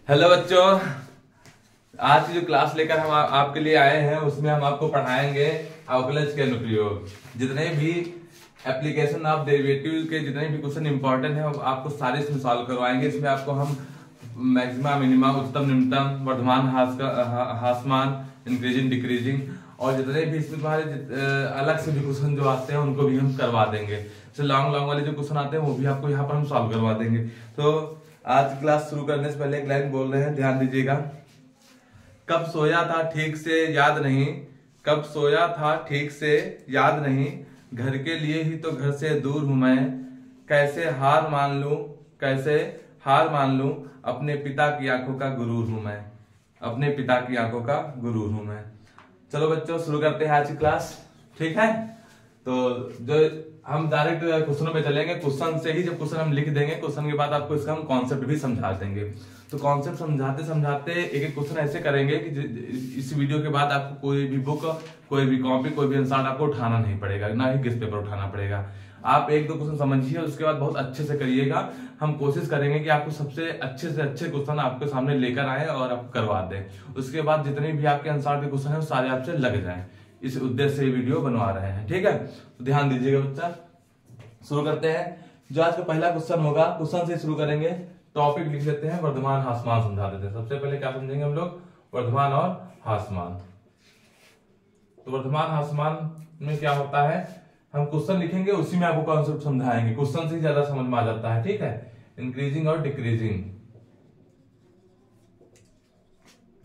Hello बच्चों, आज की जो क्लास लेकर हम आपके लिए आए हैं उसमें हम आपको पढ़ाएंगे अवकलज के अनुप्रयोग। जितने भी एप्लीकेशन ऑफ डेरिवेटिव के जितने भी क्वेश्चन इंपॉर्टेंट है आपको सारे इसमें सॉल्व करवाएंगे। इसमें आपको हम मैक्सिमा, मिनिमा, उच्चतम, निम्नतम, वर्धमान, ह्रासमान, इंक्रीजिंग, डिक्रीजिंग और जितने भी इसमें तुम्हारे अलग से भी क्वेश्चन जो आते हैं उनको भी हम करवा देंगे। लॉन्ग लॉन्ग वाले जो क्वेश्चन आते हैं वो भी आपको यहाँ पर हम सॉल्व करवा देंगे। तो आज क्लास शुरू करने से पहले एक लाइन बोल रहे हैं, ध्यान दीजिएगा। कब सोया था ठीक से याद नहीं, कब सोया था ठीक से याद नहीं, घर के लिए ही तो घर से दूर हूं मैं, कैसे हार मान लूं, कैसे हार मान लूं, अपने पिता की आंखों का गुरूर हूं मैं, अपने पिता की आंखों का गुरूर हूं मैं। चलो बच्चों शुरू करते हैं आज की क्लास, ठीक है। तो जो हम डायरेक्ट क्वेश्चनों पे चलेंगे, क्वेश्चन से ही जब क्वेश्चन हम लिख देंगे, क्वेश्चन के बाद आपको इसका हम कॉन्सेप्ट भी समझा देंगे। तो कॉन्सेप्ट समझाते समझाते एक एक क्वेश्चन ऐसे करेंगे कि इस वीडियो के बाद आपको कोई भी बुक, कोई भी कॉपी, कोई भी आंसर आपको उठाना नहीं पड़ेगा, ना ही गेस्ट पेपर उठाना पड़ेगा। आप एक दो क्वेश्चन समझिए, उसके बाद बहुत अच्छे से करिएगा। हम कोशिश करेंगे कि आपको सबसे अच्छे से अच्छे क्वेश्चन आपके सामने लेकर आए और आप करवा दें। उसके बाद जितने भी आपके आंसर के क्वेश्चन है वो सारे आपसे लग जाएं। इस उद्देश्य से ये वीडियो बनवा रहे हैं, ठीक है। तो ध्यान दीजिएगा बच्चा, शुरू करते हैं। जो आज का पहला क्वेश्चन होगा, क्वेश्चन से शुरू करेंगे। टॉपिक लिख लेते हैं, वर्धमान ह्रासमान समझा देते हैं। सबसे पहले क्या समझेंगे हम लोग, वर्धमान और ह्रासमान। तो वर्धमान ह्रासमान में क्या होता है, हम क्वेश्चन लिखेंगे उसी में आपको कॉन्सेप्ट समझाएंगे, क्वेश्चन से ही ज्यादा समझ में आ जाता है, ठीक है। इंक्रीजिंग और डिक्रीजिंग,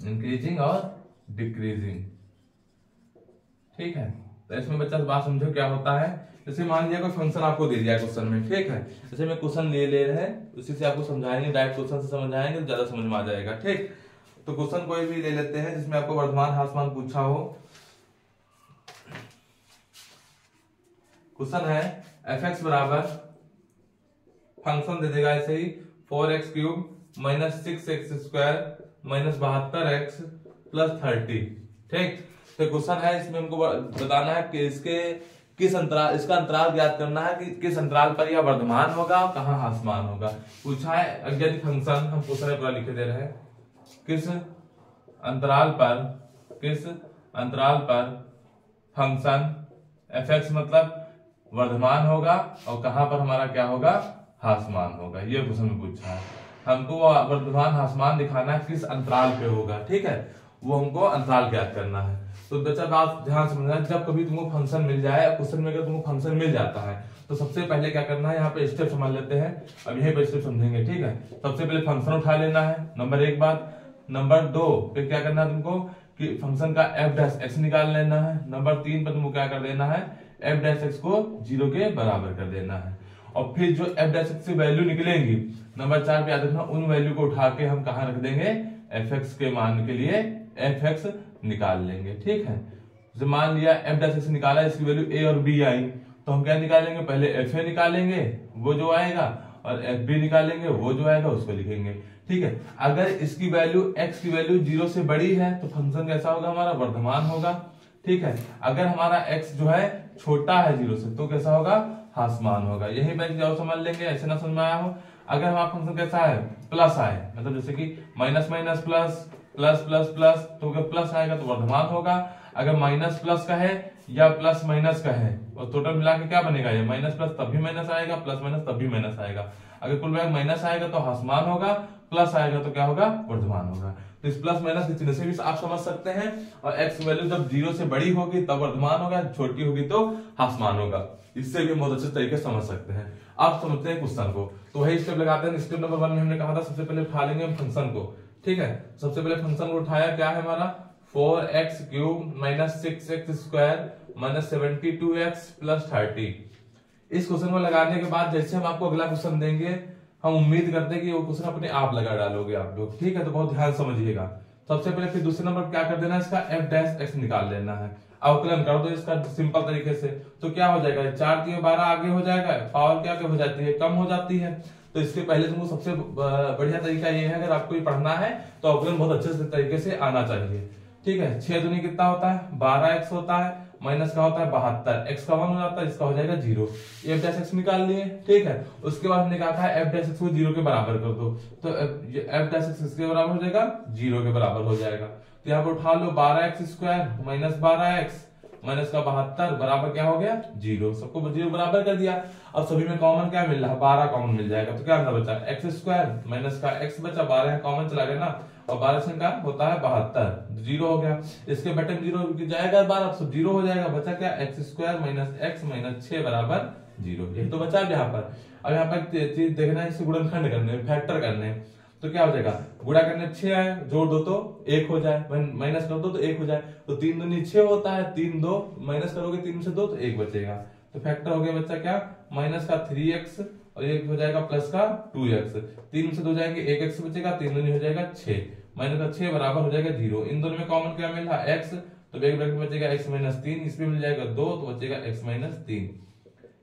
इंक्रीजिंग और डिक्रीजिंग, ठीक है। तो इसमें बच्चा बात समझो क्या होता है। जैसे मान लिया कोई फंक्शन आपको दे दिया क्वेश्चन में, ठीक है। जैसे मैं क्वेश्चन ले रहे हैं, उसी से आपको समझाएंगे, डायरेक्ट क्वेश्चन से समझाएंगे तो ज्यादा समझ में आ जाएगा, ठीक। तो क्वेश्चन कोई भी ले लेते हैं जिसमें आपको वर्धमान ह्रासमान पूछा हो। क्वेश्चन है f(x) बराबर फंक्शन दे देगा ऐसे ही 4x³ - 6x² - 72x + 30, ठीक। तो क्वेश्चन है, इसमें हमको बताना है कि किस अंतराल, इसका अंतराल ज्ञात करना है कि किस अंतराल पर यह वर्धमान होगा और कहाँ ह्रासमान होगा। पूछा है अज्ञात फंक्शन, हम क्वेश्चन पूरा लिख दे रहे हैं। किस अंतराल पर फंक्शन f(x) मतलब वर्धमान होगा और कहां पर हमारा क्या होगा, ह्रासमान होगा। ये क्वेश्चन में पूछा है। हमको वर्धमान ह्रासमान दिखाना है किस अंतराल पे होगा, ठीक है। वो हमको अंतराल ज्ञात करना है। तो बच्चा बात ध्यान समझना, जब कभी तुमको फंक्शन मिल जाए, क्वेश्चन में अगर तुमको फंक्शन मिल जाता है तो सबसे पहले क्या करना है, यहाँ पे स्टेप समझ लेते हैं। अब यहीं पे स्टेप समझेंगे, ठीक है। सबसे पहले फंक्शन उठा लेना है, नंबर 1 बात। नंबर 2 पे क्या करना है तुमको कि फंक्शन का f' निकाल लेना है। नंबर 3 पे तुमको क्या कर देना है, f' को 0 के बराबर कर देना है। और फिर जो f' से वैल्यू निकलेंगी, नंबर 4 पे याद रखना, उन वैल्यू को उठा के हम कहा रख देंगे, f(x) के मान के लिए f(x) निकाल लेंगे, ठीक है। जैसे मान लिया f' निकाला, इसकी वैल्यू a और b आई, तो हम क्या निकालेंगे, पहले fa निकालेंगे वो जो आएगा, और fb निकालेंगे वो जो आएगा उसको लिखेंगे, ठीक है। अगर इसकी वैल्यू x की वैल्यू 0 से बड़ी है तो फंक्शन कैसा होगा, हमारा वर्धमान होगा, ठीक है। अगर हमारा x जो है छोटा है 0 से तो कैसा होगा, ह्रासमान होगा। यही बात जाओ समझ लेंगे, ऐसे ना समझ में आया हो। अगर हमारा फंक्शन कैसा है, प्लस आए, मतलब जैसे कि minus minus plus plus plus plus, तो अगर प्लस आएगा तो वर्धमान होगा। अगर माइनस प्लस का है या प्लस माइनस का है और टोटल मिला के क्या बनेगा, ये माइनस प्लस तब भी माइनस आएगा, प्लस माइनस तब भी माइनस आएगा। अगर कुल मिला माइनस आएगा तो ह्रासमान होगा, प्लस आएगा तो क्या होगा, वर्धमान होगा। तो इस प्लस माइनस के चिन्ह से भी आप समझ सकते हैं। और x वैल्यू जब 0 से बड़ी होगी तब वर्धमान होगा, छोटी होगी तो ह्रासमान होगा। इससे भी बहुत अच्छे तरीके से समझ सकते हैं। आप समझते हैं क्वेश्चन को, तो वही स्टेप लगाते हैं। स्टेप नंबर 1 में हमने कहा था सबसे पहले उठा लेंगे हम फंक्शन को, ठीक है। सबसे पहले फंक्शन को उठाया, क्या है हमारा 4x³ - 6x² - 72x + 30। इस क्वेश्चन को लगाने के बाद जैसे हम आपको अगला क्वेश्चन देंगे, हम उम्मीद करते हैं कि वो क्वेश्चन अपने आप लगा डालोगे आप लोग, ठीक है। तो बहुत ध्यान समझिएगा। सबसे पहले फिर दूसरे नंबर पर क्या कर देना है, इसका f' निकाल लेना है। अवकलन कर दो इसका सिंपल तरीके से, तो क्या हो जाएगा, 4 3 12 आगे हो जाएगा, पावर क्या हो जाती है, कम हो जाती है। तो इसके पहले तुमको सबसे बढ़िया तरीका ये है, अगर आपको ये पढ़ना है तो अवकलन बहुत अच्छे से तरीके से आना चाहिए, ठीक है। 6 दूनी कितना होता है, 12x होता है, माइनस का होता है 72, x का 1 हो जाता है, इसका हो जाएगा 0। एफ डैश एक्स निकाल लिए, ठीक है। उसके बाद हमने कहा था एफ डैश एक्स को 0 के बराबर कर दो, तो एफ डैश एक्स किसके बराबर हो जाएगा, 0 के बराबर हो जाएगा। तो यहाँ पर उठा लो 12x² माइनस 12x माइनस का 72 बराबर क्या हो गया 0। सबको 0 बराबर कर दिया। अब सभी में कॉमन क्या मिल रहा है, 12 कॉमन मिल जाएगा। तो क्या आंसर बचा, x² माइनस का x बचा, 12 कॉमन चला गया ना, और 12 से का होता है 72, 0 हो गया। इसके बटे 0 जाएगा 12, सब 0 हो जाएगा। बचा क्या, x² माइनस x माइनस 6 बराबर 0। यही तो बचा अब यहाँ पर। अब यहाँ पर चीज देखना है, इसे गुणनखंड करने, फैक्टर करने, तो क्या हो जाएगा, गुणा करने 6 आए, जोड़ दो तो 1 हो जाए, माइनस कर दो तो 1 हो जाए। तो 3 दूनी 6 होता है, 3 2 माइनस करोगे 3 से 2 तो 1 बचेगा। तो फैक्टर हो गया बच्चा क्या, माइनस का 3x और एक हो जाएगा प्लस का 2x। 3 से 2 जाएंगे 1x बचेगा, 3 दूनी हो जाएगा 6, माइनस का 6 बराबर हो जाएगा 0। इन दोनों में कॉमन क्या मिल रहा x, तो एक ब्रैकेट में बचेगा x माइनस 3, इसमें मिल जाएगा 2 तो बचेगा x माइनस 3।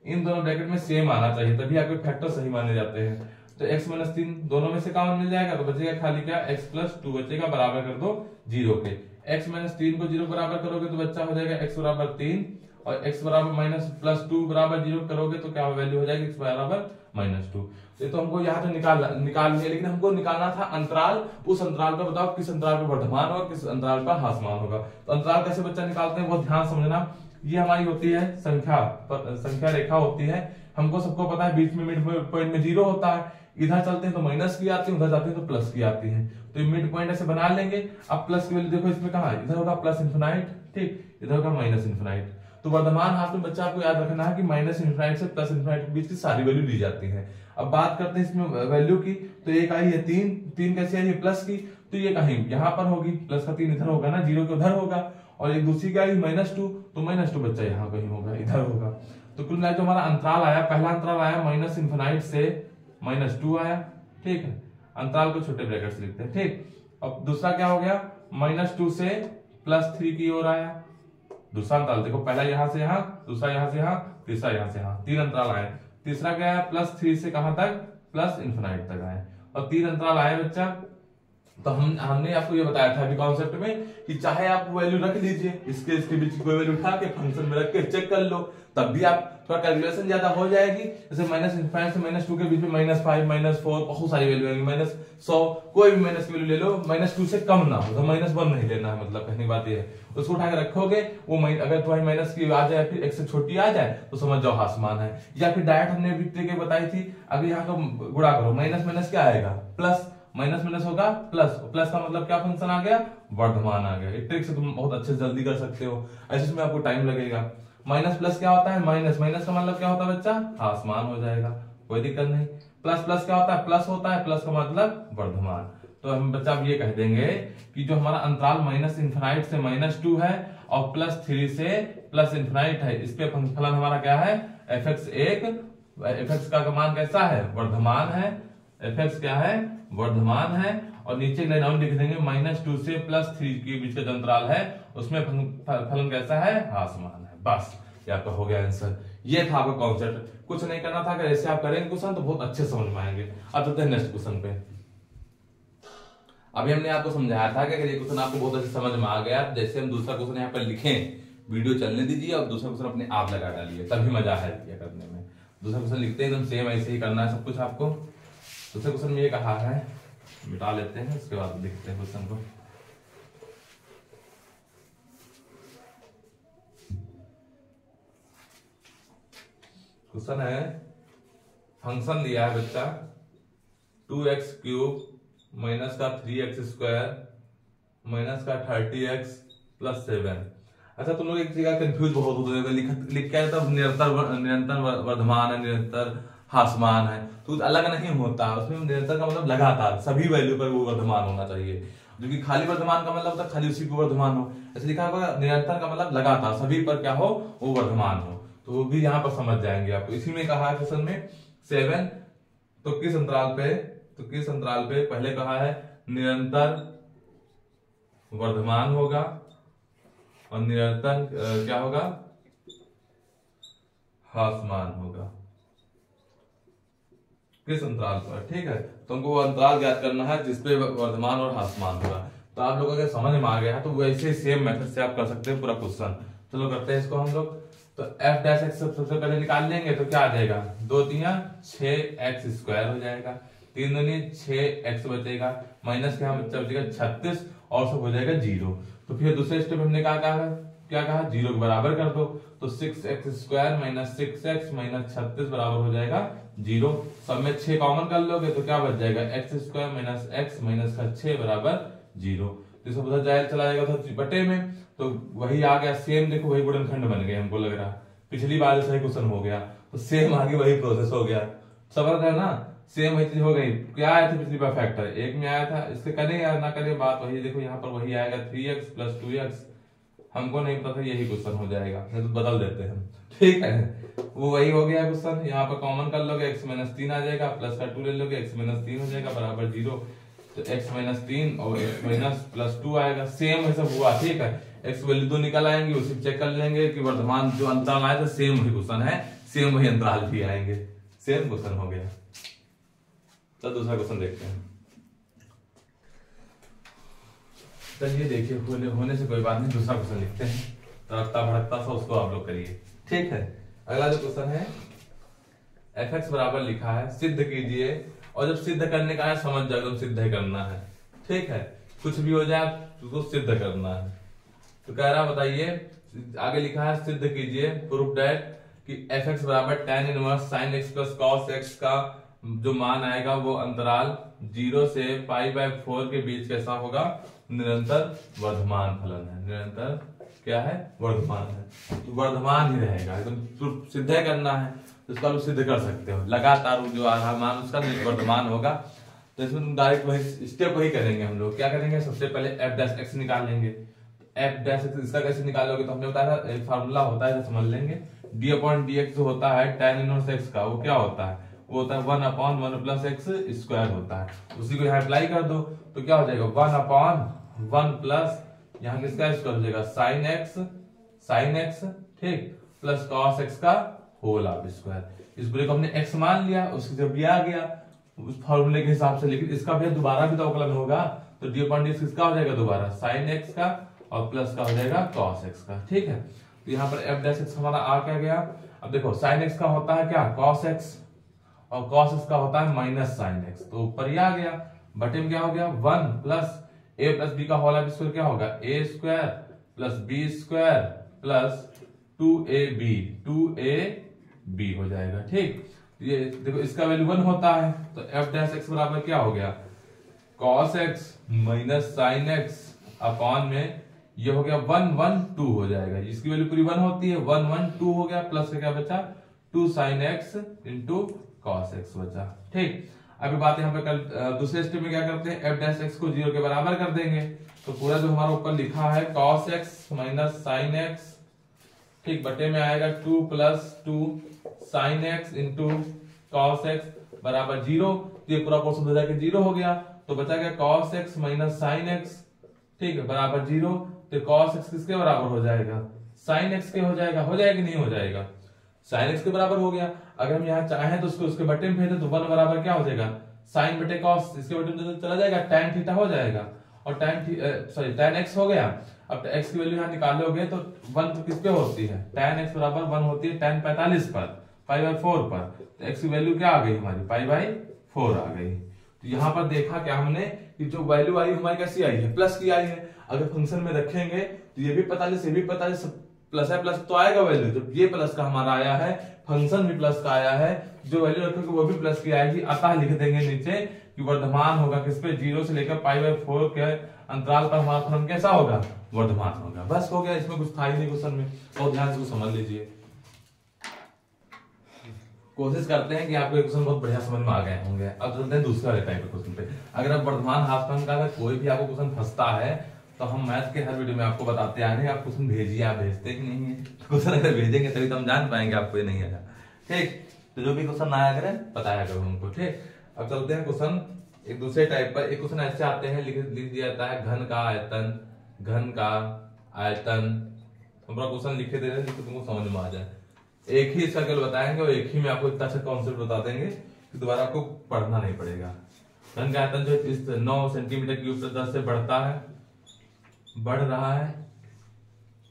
इन दोनों ब्रैकेट में सेम आना चाहिए, तभी आपके फैक्टर सही माने जाते हैं। तो x माइनस 3 दोनों में से कॉमन मिल जाएगा, तो बचेगा खाली क्या, x प्लस 2 बचेगा, बराबर कर दो 0 के। x माइनस 3 को 0 बराबर करोगे तो बच्चा हो जाएगा x बराबर 3, और x बराबर माइनस प्लस 2 बराबर 0 करोगे तो क्या वैल्यू हो जाएगी, x बराबर माइनस 2। तो हमको यहाँ पे निकाल लिया, लेकिन हमको निकालना था अंतराल। उस अंतराल पर बताओ किस अंतराल पर वर्धमान होगा, किस अंतराल पर ह्रासमान होगा। तो अंतराल कैसे बच्चा निकालते हैं, बहुत ध्यान समझना। ये हमारी होती है संख्या रेखा होती है। हमको सबको पता है बीच में मिड पॉइंट में 0 होता है। इधर चलते हैं तो माइनस की आती है, उधर जाते हैं तो प्लस की आती है। तो मिड पॉइंट ऐसे बना लेंगे। अब प्लस की वैल्यू देखो इसमें कहा, इधर होगा प्लस इन्फिनाइट, ठीक, इधर होगा माइनस इन्फिनाइट। तो वर्धमान हाथ में बच्चा आपको याद रखना है कि माइनस इन्फिनाइट से प्लस इन्फिनाइट के बीच की सारी वैल्यू ली जाती है। अब बात करते हैं इसमें वैल्यू की, तो एक आई है 3 कैसे आई है प्लस की, तो ये कहीं यहाँ पर होगी, प्लस का 3 इधर होगा ना, 0 के उधर होगा। और एक दूसरी क्या आई -2, तो -2 बच्चा यहाँ कहीं होगा, इधर होगा। तो कुल मिला जो हमारा अंतराल आया, पहला अंतराल आया माइनस इन्फिनाइट से -2 आया, ठीक है। अंतराल को छोटे ब्रैकेट से लिखते हैं, ठीक। अब दूसरा क्या हो गया, -2 से +3 की ओर आया। दूसरा अंतराल देखो, पहला यहां से यहां, दूसरा यहां से यहां, तीसरा यहां से यहां, 3 अंतराल आए। तीसरा क्या है, +3 से कहां तक, प्लस इन्फिनाइट तक आए। और 3 अंतराल आए बच्चा। तो हमने आपको ये बताया था अभी कॉन्सेप्ट में कि चाहे आप वैल्यू रख लीजिए, इसके बीच की कोई वैल्यू उठा के फंक्शन में रख के चेक कर लो, तब भी आप थोड़ा कैलकुलेशन ज्यादा हो जाएगी। जैसे माइनस इन्फिनाइट से -2 के बीच में -5, -4 बहुत सारी वैल्यू आएंगी, -100, कोई भी माइनस की वैल्यू ले लो, -2 से कम ना हो, तो -1 नहीं लेना है। मतलब कहने की बात ये है, उसको उठा के रखोगे, वो अगर तुम्हारी माइनस की आ जाए, फिर 1 से छोटी आ जाए, तो समझ जाओ ह्रासमान है। या फिर डायरेक्ट हमने अभी ट्रिक बताई थी, अगर यहाँ का गुणा करो, माइनस क्या आएगा, प्लस, माइनस होगा प्लस, प्लस का मतलब क्या फंक्शन आ गया, वर्धमान आ गया। ट्रिक से तुम बहुत अच्छे से जल्दी कर सकते हो, ऐसे इसमें आपको टाइम लगेगा। माइनस प्लस क्या होता है, माइनस का मतलब क्या होता है बच्चा, ह्रासमान हो जाएगा, कोई दिक्कत नहीं। प्लस क्या होता है, प्लस होता है, प्लस का मतलब वर्धमान। तो हम बच्चा अब ये कह देंगे कि जो हमारा अंतराल माइनस इन्फिनाइट से -2 है और +3 से प्लस इन्फिनाइट है, इस पे फलन हमारा क्या है, fx का मान कैसा है, वर्धमान है। fx क्या है, वर्धमान है। और नीचे लाइन और लिख देंगे, -2 से +3 के बीच का जो अंतराल है उसमें फलन कैसा है, ह्रासमान है। बस ये आपका हो गया आंसर। ये था आपका कॉन्सेप्ट, कुछ नहीं करना था। अगर ऐसे आप करेंगे क्वेश्चन तो बहुत अच्छे समझ में आएंगे। अब चलते हैं नेक्स्ट क्वेश्चन पे। अभी हमने आपको समझाया था कि अगर ये क्वेश्चन आपको बहुत अच्छे समझ में आ गया, जैसे हम दूसरा क्वेश्चन यहाँ पर लिखें, वीडियो चलने दीजिए और दूसरा क्वेश्चन अपने आप लगा डालिए, तभी मजा है ये करने में। दूसरा क्वेश्चन लिखते हैं एकदम सेम ऐसे ही करना है सब कुछ आपको। दूसरे क्वेश्चन में ये कहा है, मिटा लेते हैं, उसके बाद लिखते हैं क्वेश्चन को। क्वेश्चन है, फंक्शन दिया है बच्चा 2x³ माइनस का 3x² माइनस का 30x + 7। अच्छा, तुम लोग एक जगह कंफ्यूज बहुत होते हैं, लिख क्या है, निरंतर वर्धमान है, निरंतर ह्रासमान है, तो अलग नहीं होता। उसमें निरंतर का मतलब लगातार सभी वैल्यू पर वो वर्धमान होना चाहिए, जो कि खाली वर्धमान का मतलब होता है खाली उसी को वर्धमान हो। ऐसे लिखा होगा निरंतर का मतलब लगातार सभी पर क्या हो, वो वर्धमान हो। तो वो भी यहाँ पर समझ जाएंगे आपको। इसी में कहा है क्वेश्चन में 7, तो किस अंतराल पे पहले कहा है निरंतर वर्धमान होगा और निरंतर क्या होगा, ह्रासमान होगा, किस अंतराल पर, ठीक है। तो हमको वो अंतराल ज्ञात करना है जिसपे वर्धमान और ह्रासमान होगा। तो आप लोगों को समझ में आ गया है, तो वैसे सेम मेथड से आप कर सकते हैं पूरा क्वेश्चन। चलो करते हैं इसको हम लोग। तो एफ डैश एक्स सबसे पहले निकाल लेंगे तो क्या आ जाएगा, 2 तिया 6x स्क्वायर हो जाएगा, 3 दूनी 6x बचेगा, माइनस के यहाँ बचेगा 36 और सब हो जाएगा 0। तो फिर दूसरे स्टेप हमने क्या कहा 0 के बराबर कर दो, तो 6x square minus 6x minus 36 बराबर हो जाएगा 0। सब में 6 कॉमन कर लोगे तो क्या बच जाएगा, x square minus x minus का 6 बराबर 0। तो इसको पता जाए चला जाएगा तो बटे में, तो वही आ गया सेम। देखो वही गुणनखंड बन गए, हमको लग रहा पिछली बार जैसा ही क्वेश्चन हो गया, तो सेम आगे वही प्रोसेस हो गया। समझ रहे ना, सेम वही चीज हो गई। क्या आया था पिछली बार, फैक्टर 1 में आया था, इससे करें या ना करें बात वही। देखो यहाँ पर वही आएगा 3x प्लस 2x, हमको नहीं पता था यही क्वेश्चन हो जाएगा, नहीं तो बदल देते हैं, ठीक है। वो वही हो गया क्वेश्चन। यहाँ पर कॉमन कर लोगे x माइनस 3 आ जाएगा, प्लस का 2 ले लोगे x माइनस 3 हो जाएगा बराबर 0। तो x माइनस 3 और x माइनस प्लस 2 आएगा, सेम ऐसा हुआ, ठीक है। x वैल्यू 2 निकल आएंगे, उसी चेक कर लेंगे कि वर्तमान जो अंतराल आया था सेम वही क्वेश्चन है, सेम वही अंतराल भी आएंगे, सेम क्वेश्चन हो गया। तो दूसरा क्वेश्चन देखते हैं। चलिए देखिए, होने से कोई बात नहीं, दूसरा क्वेश्चन लिखते हैं, तड़कता भड़कता सा उसको आप लोग करिए, ठीक है। अगला जो क्वेश्चन है, fx बराबर लिखा है, सिद्ध कीजिए। और जब सिद्ध करने का है समझ जाओ, एकदम सिद्ध ही करना है, ठीक है। कुछ भी हो जाए उसको सिद्ध करना है। तो कह रहा बताइए, आगे लिखा है सिद्ध कीजिए, प्रूफ दैट कि fx बराबर tan inverse sin x plus cos x का जो मान आएगा वो अंतराल 0 से π/4 के बीच कैसा होगा, निरंतर वर्धमान फलन है। निरंतर क्या है, वर्धमान है, तो वर्धमान ही रहेगा, एकदम सिद्ध करना है। तो इसको आप सिद्ध कर सकते हो, लगातार जो आ रहा मान उसका वर्धमान होगा। तो इसमें तुम डायरेक्ट वही स्टेप वही करेंगे हम लोग। क्या करेंगे, सबसे पहले एफ डैश एक्स निकाल लेंगे। एफ डैश एक्स इसका कैसे निकालोगे, तो हमने बताया था एक फार्मूला होता है, समझ लेंगे। डी अपॉन डी एक्स जो होता है tan इनवर्स एक्स का, वो क्या होता है, वो होता है 1/1 प्लस एक्स स्क्वायर होता है। उसी को यहाँ अप्लाई कर दो तो क्या हो जाएगा, 1/1 प्लस यहाँ किसका स्क्वायर हो जाएगा, साइन एक्स, ठीक, प्लस कॉस एक्स का होल ऑफ स्क्वायर। इस पूरे को हमने x मान लिया, उसकी जब भी आ गया उस फॉर्मूले के हिसाब से। लेकिन इसका भी दोबारा भी तो अवकलन होगा, तो डी अपॉन डी किसका हो जाएगा दोबारा, साइन एक्स का, और प्लस का हो जाएगा कॉस एक्स का, ठीक है। तो यहाँ पर एफ डैश एक्स हमारा आ क्या गया। अब देखो साइन एक्स का होता है क्या, कॉस एक्स, और कॉस एक्स का होता है माइनस साइन एक्स, तो ऊपर ही आ गया। बटे में क्या हो गया, 1 प्लस a प्लस बी का होल ऑफ स्क्वायर क्या होगा, a square plus B square plus 2ab हो जाएगा, ठीक। ये देखो इसका वैल्यू 1 होता है, तो एफ डैश एक्स बराबर क्या हो गया, cos x minus sine x upon में ये हो गया 1/2 हो जाएगा। इसकी वैल्यू पूरी 1 होती है, 1/2 हो गया, प्लस क्या बचा 2 sin x into cos x बचा, ठीक। अभी बात यहाँ पे कल दूसरे स्टेप में क्या करते हैं, एफ डैश एक्स को 0 के बराबर कर देंगे। तो पूरा जो हमारा ऊपर लिखा है cos x minus sine x, ठीक, बटे में आएगा 2 plus 2 sine x into cos x बराबर 0। तो ये पूरा पोर्शन हो जाकर 0 हो गया, तो बचा गया cos x minus sine x, ठीक है, बराबर 0। तो cos x किसके बराबर हो जाएगा, साइन एक्स के हो जाएगा कि नहीं हो जाएगा, साइन एक्स के बराबर हो गया। अगर हम यहाँ चाहें तो उसको उसके बटे में भेज दे तो 1 बराबर क्या हो जाएगा, साइन बटे कॉस, इसके बटे में चला जाएगा tan थीटा हो जाएगा, और tan x हो गया। अब x की वैल्यू यहाँ निकालोगे तो 1 तो किस पे होती है, tan x बराबर 1 होती है tan 45 पर, π/4 पर। तो x की वैल्यू क्या आ गई हमारी, π/4 आ गई। तो यहाँ पर देखा क्या हमने कि जो वैल्यू आई हमारी कैसी आई है, प्लस की आई है। अगर फंक्शन में रखेंगे तो ये भी 45 ये भी 45 प्लस है, प्लस तो आएगा वैल्यू। जब ये प्लस का हमारा आया है, फंक्शन भी प्लस का आया है, जो वैल्यू रखोगे वो भी प्लस की आएगी। अतः लिख देंगे नीचे कि वर्धमान होगा किस पे, 0 से लेकर π/4 के अंतराल पर हमारा फलन कैसा होगा, वर्धमान होगा। बस हो गया, इसमें कुछ था ही नहीं क्वेश्चन में, तो ध्यान से समझ लीजिए। कोशिश करते हैं कि आपको क्वेश्चन बहुत बढ़िया समझ में आ गए होंगे। अब चलते हैं दूसरे टाइप के क्वेश्चन पे। अगर आप वर्धमान हाफलन का अगर कोई भी आपको क्वेश्चन फंसता है तो हम मैथ के हर वीडियो में आपको बताते आ रहे हैं, आप क्वेश्चन भेजिए। आप भेजते कि नहीं है, क्वेश्चन अगर भेजेंगे तभी तो हम जान पाएंगे आपको ये नहीं आया, ठीक। तो जो भी क्वेश्चन आया करें बताया करो हमको, ठीक। अब चलते हैं क्वेश्चन एक दूसरे टाइप पर। एक क्वेश्चन ऐसे आते हैं, लिख दिया जाता है घन का आयतन। हम क्वेश्चन लिखे दे रहे हैं जिससे तुमको समझ में आ जाए। एक ही इसका केवल बताएंगे और एक ही में आपको इतना अच्छा कॉन्सेप्ट बता देंगे कि दोबारा आपको पढ़ना नहीं पड़ेगा। घन का आयतन जो 9 सेंटीमीटर क्यूब 10 से बढ़ रहा है,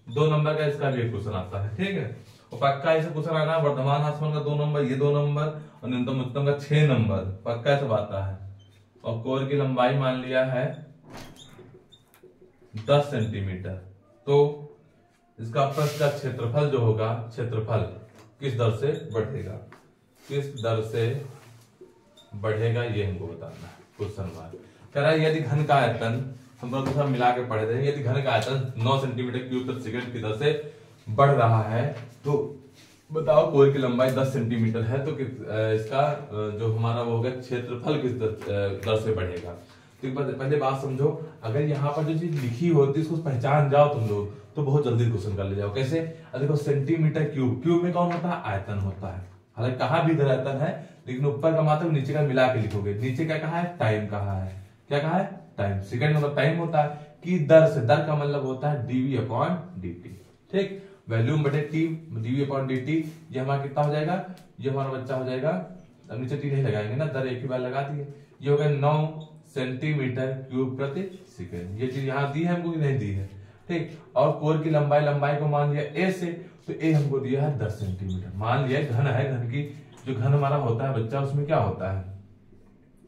2 नंबर का इसका भी एक क्वेश्चन आता है, ठीक है। और पक्का ऐसा क्वेश्चन आना है, वर्धमान हास्यमान का 2 नंबर, ये 2 नंबर और न्यूनतम उच्चतम का 6 नंबर, पक्का सब आता है। और कोर की लंबाई मान लिया है 10 सेंटीमीटर, तो इसका पृष्ठ का क्षेत्रफल जो होगा, क्षेत्रफल किस दर से बढ़ेगा, किस दर से बढ़ेगा, ये हमको बताना है। क्वेश्चन मार्क कह रहा है यदि घन का आयतन, हम लोग सब मिला के पढ़े थे, यदि घन का आयतन 9 सेंटीमीटर क्यूब प्रति सेकंड की दर से बढ़ रहा है, तो बताओ कोर की लंबाई 10 सेंटीमीटर है, तो इसका जो हमारा वो होगा क्षेत्रफल किस दर से बढ़ेगा। तो पहले बात समझो, अगर यहाँ पर जो चीज लिखी होती है इसको पहचान जाओ तुम लोग, तो बहुत जल्दी क्वेश्चन कर ले जाओ। कैसे? देखो सेंटीमीटर क्यूब, क्यूब में कौन होता है? आयतन होता है। हालांकि कहा भी इधर आयतन है, लेकिन ऊपर का मात्रा नीचे का मिला के लिखोगे। नीचे क्या कहा है? टाइम कहा है। क्या कहा है? टाइम। सेकंड मतलब टाइम होता है कि दर से, दर का मतलब होता है डीवी अपॉन dt, ठीक। वॉल्यूम बटे टी, डीवी अपॉन dt, ये हमारा कितना हो जाएगा? ये हमारा बच्चा हो जाएगा, अब नीचे टी नहीं लगाएंगे ना, दर एक ही बार लगा दिए, ये हो गया 9 सेंटीमीटर क्यूब प्रति सेकंड। ये चीज यहाँ दी है हमको कि नहीं दी है, ठीक। और कोर की लंबाई, लंबाई को मान लिया ए से, तो ए हमको दिया है 10 सेंटीमीटर। मान लिया घन है, घन की जो घन हमारा होता है बच्चा, उसमें क्या होता है?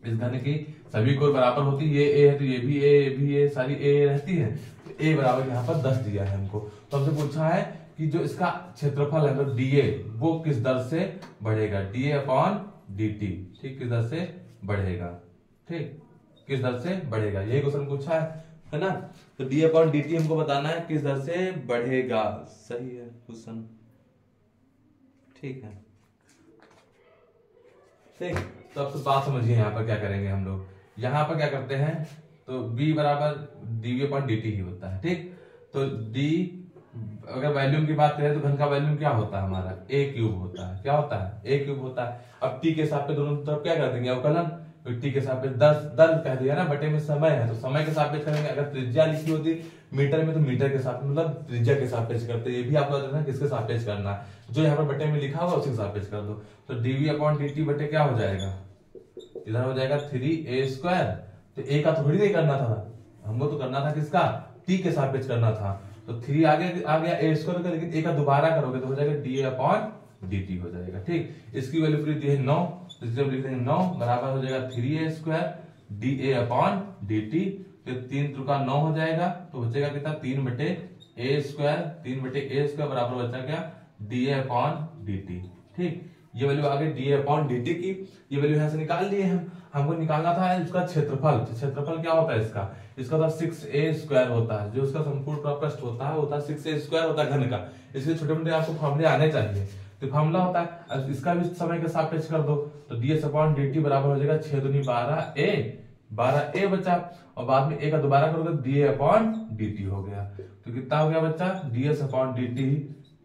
इस घन की सभी कोर बराबर होती है, ये ए है तो ये भी ए, भी ए, सारी ए रहती है, तो ए बराबर यहाँ पर 10 दिया है हमको। तो हमसे पूछा है कि जो इसका क्षेत्रफल है, तो डीए वो किस दर से बढ़ेगा, डीए अपॉन dt, ठीक, किस दर से बढ़ेगा, ठीक, किस दर से बढ़ेगा, यही क्वेश्चन पूछा है ना। तो डी अपॉन dt हमको बताना है किस दर से बढ़ेगा। सही है क्वेश्चन, ठीक है, ठीक। तो अब तो बात समझिए, यहाँ पर क्या करेंगे हम लोग, यहाँ पर क्या करते हैं, तो b बराबर dv अपॉन dt ही होता है, ठीक। तो d, अगर वॉल्यूम की बात करें तो घन का वॉल्यूम क्या होता है हमारा? a क्यूब होता है। क्या होता है? a क्यूब होता है। अब t के साथ पे दोनों तरफ क्या कर देंगे? अवकलन। t के साथ पे 10 दर कह दिया ना, बटे में समय है, तो समय के सापेक्ष करेंगे। अगर त्रिज्या लिखी होती मीटर में, तो मीटर के साथ मतलब त्रिज्या के सापेक्ष करते। ये भी आपको देखना किसके सापेक्ष करना है, जो यहाँ पर बटे में लिखा होगा उसके सापेक्ष कर दो। तो dv अपॉन dt बटे क्या हो जाएगा? इधर हो जाएगा 3a²। तो a का थोड़ी नहीं करना था हमको, तो करना था किसका? t के सापेक्ष करना था। तो 3 आगे आ गया a² का, लेकिन a का दोबारा करोगे तो हो जाएगा da अपॉन dt हो जाएगा, ठीक। इसकी वैल्यू पूरी दी है 9, तो इसे लिख देंगे 9 बराबर हो जाएगा 3a² da अपॉन dt। तो 3 त्रिका 9 हो जाएगा, तो बचेगा कितना? 3 बटे a² बराबर बचा क्या? da अपॉन dt, ठीक। ये वैल्यू आ गई da अपॉन dt की। ये वैल्यू यहाँ से निकाल लिए हम, हमको निकालना था इसका क्षेत्रफल। क्षेत्रफल क्या होता है इसका? इसका तो 6a² होता है, जो इसका संपूर्ण पृष्ठ होता है 6a² होता है घन का। इसलिए छोटे मोटे आपको फॉर्मूले आने चाहिए। तो फॉर्मूला होता है, इसका भी समय के सापेक्ष कर दो, तो ds अपॉन dt बराबर हो जाएगा 6 दूनी 12a बचा, और बाद में a का दोबारा करोगे da अपॉन dt हो गया। तो कितना हो गया बच्चा? ds upon dt।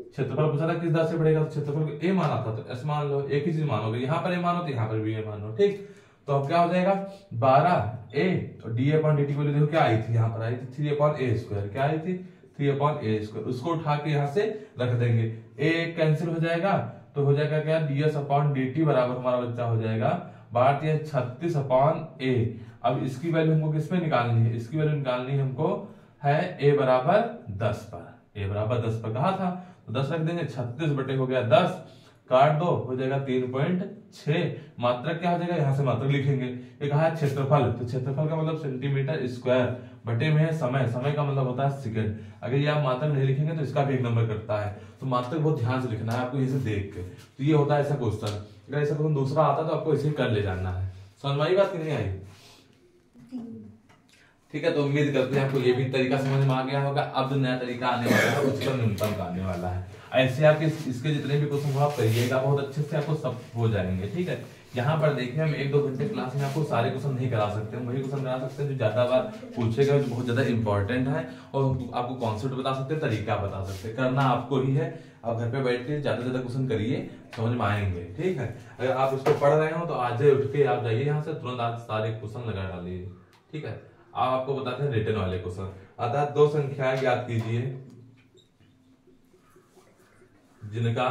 क्षेत्रफल पूछा था किस दर से बढ़ेगा, तो क्षेत्रफल को a माना था, तो s मान लो, एक ही चीज मानोगे, यहाँ पर a मानो तो यहाँ पर भी a मानो, ठीक। तो अब क्या हो जाएगा? 12a और da अपॉन dt को देखो क्या आई थी, यहाँ पर आई थी 3 अपॉन a²। क्या आई थी? 3 अपॉन a²। उसको उठा के यहाँ से रख देंगे, a कैंसिल हो जाएगा, तो हो जाएगा क्या? ds अपॉन dt बराबर हमारा बच्चा हो जाएगा 36 अपॉन a। अब इसकी वैल्यू हमको किस पे निकालनी है? इसकी वैल्यू निकालनी हमको है a बराबर 10 पर। a बराबर 10 पर कहा था, तो 10 रख देंगे, 36 बटे हो गया 10, काट दो, हो जाएगा 3.6। मात्रक क्या हो जाएगा? यहाँ से मात्रक लिखेंगे। ये कहा है क्षेत्रफल, तो क्षेत्रफल का मतलब सेंटीमीटर स्क्वायर, बटे में है समय, समय का मतलब होता है सेकंड। अगर ये आप मात्रक नहीं लिखेंगे तो इसका भी 1 नंबर कटता है। तो मात्रक बहुत ध्यान से लिखना है आपको, इसे देख के। तो ये होता है ऐसा क्वेश्चन। अगर ऐसा क्वेश्चन दूसरा आता तो आपको इसे कर ले जाना है। समझ में आई बात कि नहीं आई? ठीक है, तो उम्मीद करते हैं आपको ये भी तरीका समझ में आ गया होगा। अब जो नया तरीका आने वाला है उच्चतम न्यूनतम का आने वाला है। ऐसे आपके इसके जितने भी क्वेश्चन आप करिएगा बहुत अच्छे से, आपको सब हो जाएंगे, ठीक है। यहाँ पर देखिए, हम 1-2 घंटे क्लास में आपको सारे क्वेश्चन नहीं करा सकते, हम वही क्वेश्चन करा सकते हैं जो ज्यादा बार पूछे गए, जो बहुत ज्यादा इंपॉर्टेंट है, और आपको कॉन्सेप्ट बता सकते हैं, तरीका बता सकते हैं। करना आपको ही है। आप घर पे बैठ के ज्यादा से ज्यादा क्वेश्चन करिए, समझ में आएंगे, ठीक है। अगर आप इसको पढ़ रहे हो तो आज उठ के आप जाइए यहाँ से, तुरंत आज सारे क्वेश्चन लगा डालिए, ठीक है। अब आपको बताते हैं रिटर्न वाले क्वेश्चन। अर्थात 2 संख्याएं ज्ञात कीजिए जिनका,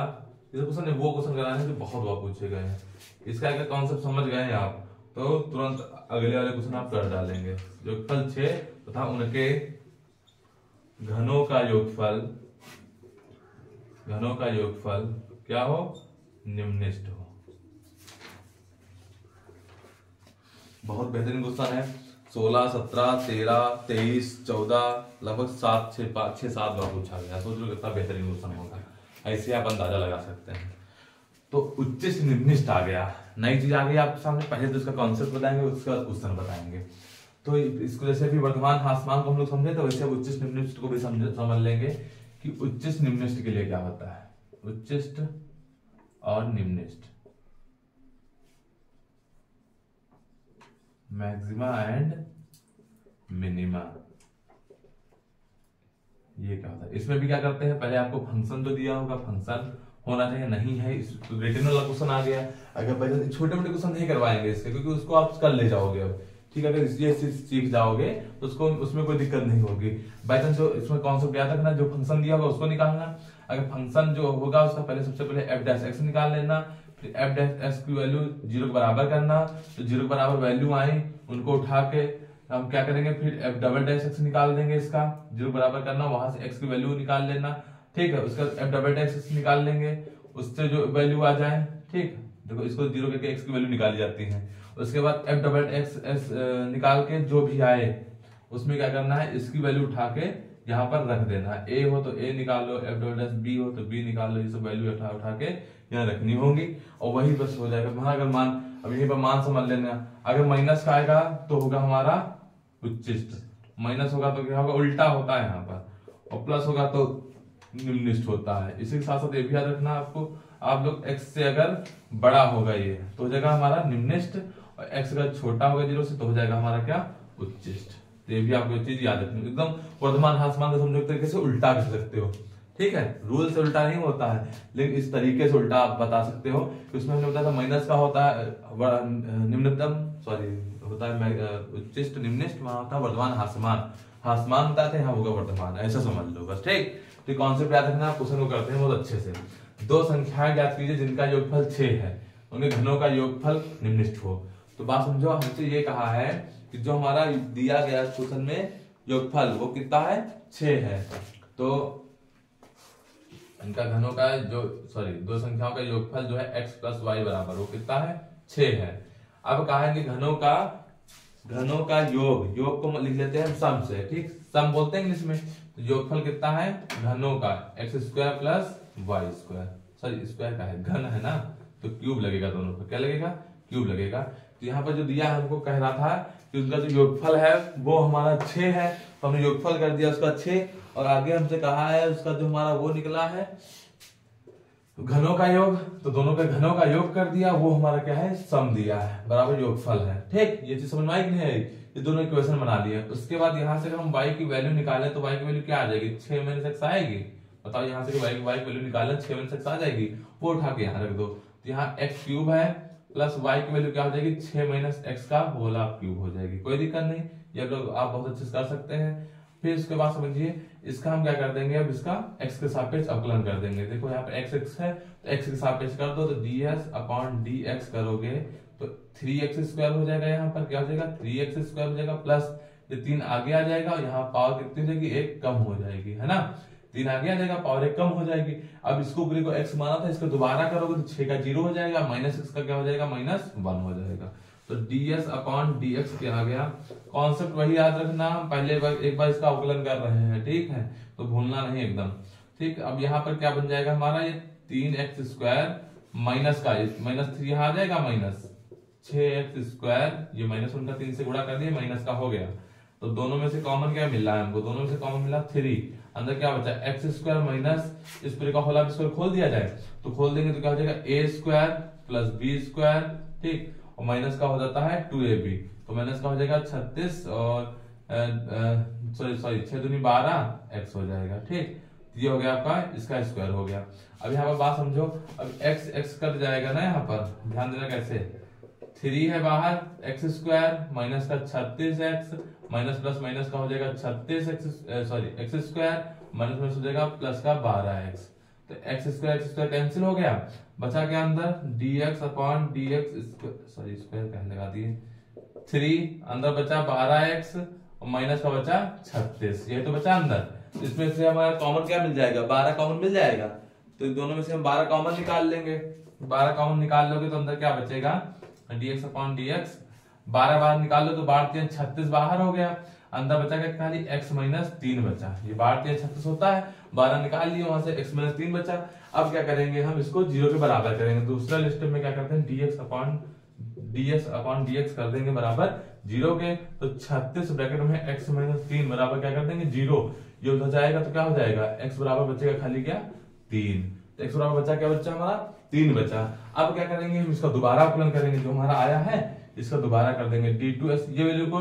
इस क्वेश्चन वो क्वेश्चन कराने हैं जो बहुत बार पूछे गए हैं। इसका अगर कॉन्सेप्ट समझ गए हैं आप, तो तुरंत अगले वाले क्वेश्चन आप कर डालेंगे। योगफल 6 तथा उनके घनों का योगफल घनों का योगफल क्या हो, निम्नलिखित हो। बहुत बेहतरीन क्वेश्चन है। 16, 17, 13, 23, 14 लगभग 6-7 बार पूछा गया। सोच लो कितना बेहतरीन क्वेश्चन होगा। ऐसे आप अंदाजा लगा सकते हैं। तो उच्चिष्ट निम्नलिखित आ गया, नई चीज आ गई आपके सामने। पहले तो इसका कॉन्सेप्ट बताएंगे, उसके बाद क्वेश्चन बताएंगे। तो इसको जैसे भी वर्धमान ह्रासमान को हम लोग समझे, तो वैसे उच्चिष्ट निम्नलिखित को भी समझ लेंगे कि उच्चिष्ट निम्नलिखित के लिए क्या होता है। उच्चिष्ट और निम्नलिखित, मैक्सिमा एंड मिनिमा, ये क्या होता है। इसमें भी क्या करते हैं, पहले आपको फंक्शन तो दिया होगा, फंक्शन होना चाहिए, नहीं है इस रिटर्न वाला क्वेश्चन आ गया। अगर पहले छोटे मोटे क्वेश्चन नहीं करवाएंगे इसके, क्योंकि उसको आप कर ले जाओगे अब, ठीक है। अगर ये सीख जाओगे तो उसको उसमें कोई दिक्कत नहीं होगी। बाई चांस जो इसमें कॉन्सेप्ट याद रखना, जो फंक्शन दिया होगा उसको निकालना। अगर फंक्शन जो होगा उसका पहले सबसे पहले एफ डैश एक्स निकाल लेना, फिर एफ डैश एक्स की वैल्यू 0 के बराबर करना। तो 0 के बराबर वैल्यू आई, उनको उठा के हम क्या करेंगे, फिर एफ डबल डैश एक्स निकाल देंगे। इसका 0 बराबर करना, वहां से एक्स की वैल्यू निकाल लेना, ठीक है। उसका एफ डबल डैश एक्स निकाल लेंगे, उससे जो वैल्यू आ जाए, ठीक। देखो इसको 0 करके एक्स की वैल्यू निकाली जाती है। उसके बाद एफ डबल एक्स एस निकाल के जो भी आए उसमें क्या करना है, इसकी वैल्यू उठा के यहाँ पर रख देना है। ए हो तो ए निकाल लो, एफ डबल एस बी हो तो बी निकाल लो। ये सब वैल्यू उठा के यहाँ रखनी होगी और वही बस हो जाएगा। वहां अगर मान, अब यहीं पर मान समझ लेना, अगर माइनस का आएगा तो होगा हमारा उच्चिष्ट, माइनस होगा तो क्या होगा, उल्टा होता है यहाँ पर, और प्लस होगा तो निम्नलिखित होता है। इसी के साथ साथ ये भी याद रखना आपको, आप लोग x से अगर बड़ा होगा ये तो हो जाएगा हमारा निम्नलिखित, और x अगर छोटा होगा 0 से तो हो जाएगा हमारा क्या, उच्चिष्ट। तो ये भी आपको चीज याद रखनी, एकदम वर्धमान ह्रासमान का समझो तरीके से उल्टा कर सकते हो, ठीक है। रूल से उल्टा नहीं होता है, लेकिन इस तरीके से उल्टा आप बता सकते हो। उसमें हमने बताया था माइनस का होता है निम्नतम, सॉरी होता है उच्चिष्ट, निम्नलिखित वहां होता है वर्धमान ह्रासमान। ह्रासमान बताते हैं, यहाँ होगा वर्धमान, ऐसा समझ लो बस, ठीक। तो कॉन्सेप्ट याद रखना, क्वेश्चन को करते हैं बहुत अच्छे से। दो संख्याएं ज्ञात कीजिए जिनका योगफल 6 है, उनके घनों का योगफल निम्नलिखित हो। तो बात समझो, हमसे ये कहा है कि जो हमारा दिया गया क्वेश्चन में योगफल वो कितना है, 6 है। तो इनका घनों का जो दो संख्याओं का योगफल जो है x प्लस वाई बराबर वो कितना है, 6 है। अब कहा है कि घनों का योग को लिख लेते हैं सम से, ठीक। सम बोलते हैं इंग्लिश में। तो योगफल कितना है घनों का, X square plus Y square, sorry square का है, घन है ना, तो क्यूब लगेगा दोनों पर, क्या लगेगा, क्यूब लगेगा। तो यहाँ पर जो दिया है हमको कह रहा था कि उनका जो योगफल है वो हमारा 6 है, तो हमने योगफल कर दिया उसका 6, और आगे हमसे कहा है उसका जो हमारा वो निकला है घनों का योग, तो दोनों के घनों का योग कर दिया, वो हमारा क्या है, सम दिया है बराबर योगफल है, ठीक। ये चीज समझ में आई कि नहीं आई, ये दोनों इक्वेशन बना लिए। उसके बाद यहाँ से अगर हम y की वैल्यू निकालें तो y की वैल्यू क्या आ जाएगी, 6 माइनस x आएगी। बताओ यहाँ से y की वैल्यू निकालें 6 माइनस x आ जाएगी, वो उठा के यहाँ रख दो। तो यहाँ x क्यूब है प्लस y की वैल्यू क्या हो जाएगी, 6 माइनस x का होल हाफ क्यूब हो जाएगी। कोई दिक्कत नहीं, ये लोग आप बहुत अच्छे से कर सकते हैं। फिर इसके बाद समझिए इसका हम क्या कर देंगे, अब इसका x के सापेक्ष अवकलन कर देंगे। देखो यहाँ पे x है तो x के सापेक्ष कर दो, तो ds अपॉन dx करोगे तो 3x स्क्वायर हो जाएगा। यहाँ पर क्या हो जाएगा, 3x स्क्वायर हो जाएगा, प्लस ये 3 आगे आ जाएगा और यहाँ पावर कितनी हो जाएगी, 1 कम हो जाएगी, है ना। 3 आगे आ जाएगा, पावर 1 कम हो जाएगी। अब इसको पूरे को x माना था, इसको दोबारा करोगे तो 6 का 0 हो जाएगा, माइनस x का क्या हो जाएगा, -1 हो जाएगा। तो ds अपॉन dx क्या आ गया। कॉन्सेप्ट वही याद रखना, पहले एक बार इसका अवकलन कर रहे हैं, ठीक है, तो भूलना नहीं एकदम, ठीक। अब यहाँ पर क्या बन जाएगा हमारा, ये 3x स्क्वायर माइनस का -3 यहाँ आ जाएगा, माइनस 6x स्क्वायर, ये -1 का 3 से गुणा कर दिया, माइनस का हो गया। तो दोनों में से कॉमन क्या मिल रहा है हमको, दोनों में से कॉमन मिला 3, अंदर क्या बचा x स्क्वायर माइनस इस पूरे का होल हाफ स्क्वायर खोल दिया जाए, तो खोल देंगे तो क्या हो जाएगा, a square plus b square, ठीक, और माइनस का हो जाता है 2ab, तो माइनस का हो जाएगा 36 और सॉरी 6 दूनी 12 x हो जाएगा, ठीक। ये हो गया आपका, इसका स्क्वायर हो गया। अब यहाँ पर बात समझो, अब x कट जाएगा ना, यहाँ पर ध्यान देना कैसे, 3 है बाहर, x स्क्वायर माइनस का 36x माइनस प्लस माइनस का हो जाएगा 36x, sorry x square minus minus हो जाएगा प्लस का 12x, तो x स्क्वायर कैंसिल हो गया, बचा क्या अंदर dx upon dx, sorry square कहने लगा दिए, 3 अंदर बचा 12x और माइनस का बचा 36, ये तो बचा अंदर। इसमें से हमारा कॉमन क्या मिल जाएगा, 12 कॉमन मिल जाएगा, तो दोनों में से हम 12 कॉमन निकाल लेंगे। 12 कॉमन निकाल लोगे तो अंदर क्या बचेगा, dx अपॉन dx। 12 बाहर निकाल लो तो 12 36 बाहर हो गया, अंदर बचा क्या खाली x माइनस 3 बचा। ये 12 36 होता है, 12 निकाल लिए वहां से, x माइनस 3 बचा। अब क्या करेंगे हम इसको 0 के बराबर करेंगे। दूसरा लिस्ट में क्या करते हैं, dx अपॉन dx कर देंगे बराबर 0 के। तो 36 ब्रैकेट में x माइनस 3 बराबर क्या कर देंगे 0। ये हो जाएगा तो क्या हो जाएगा, x बराबर बचेगा खाली क्या 3। तो x बराबर बचा क्या बच्चा हमारा 3 बचा। अब क्या करेंगे हम इसका दोबारा अवकलन करेंगे, जो हमारा आया है इसका दोबारा कर देंगे d2s। ये वैल्यू को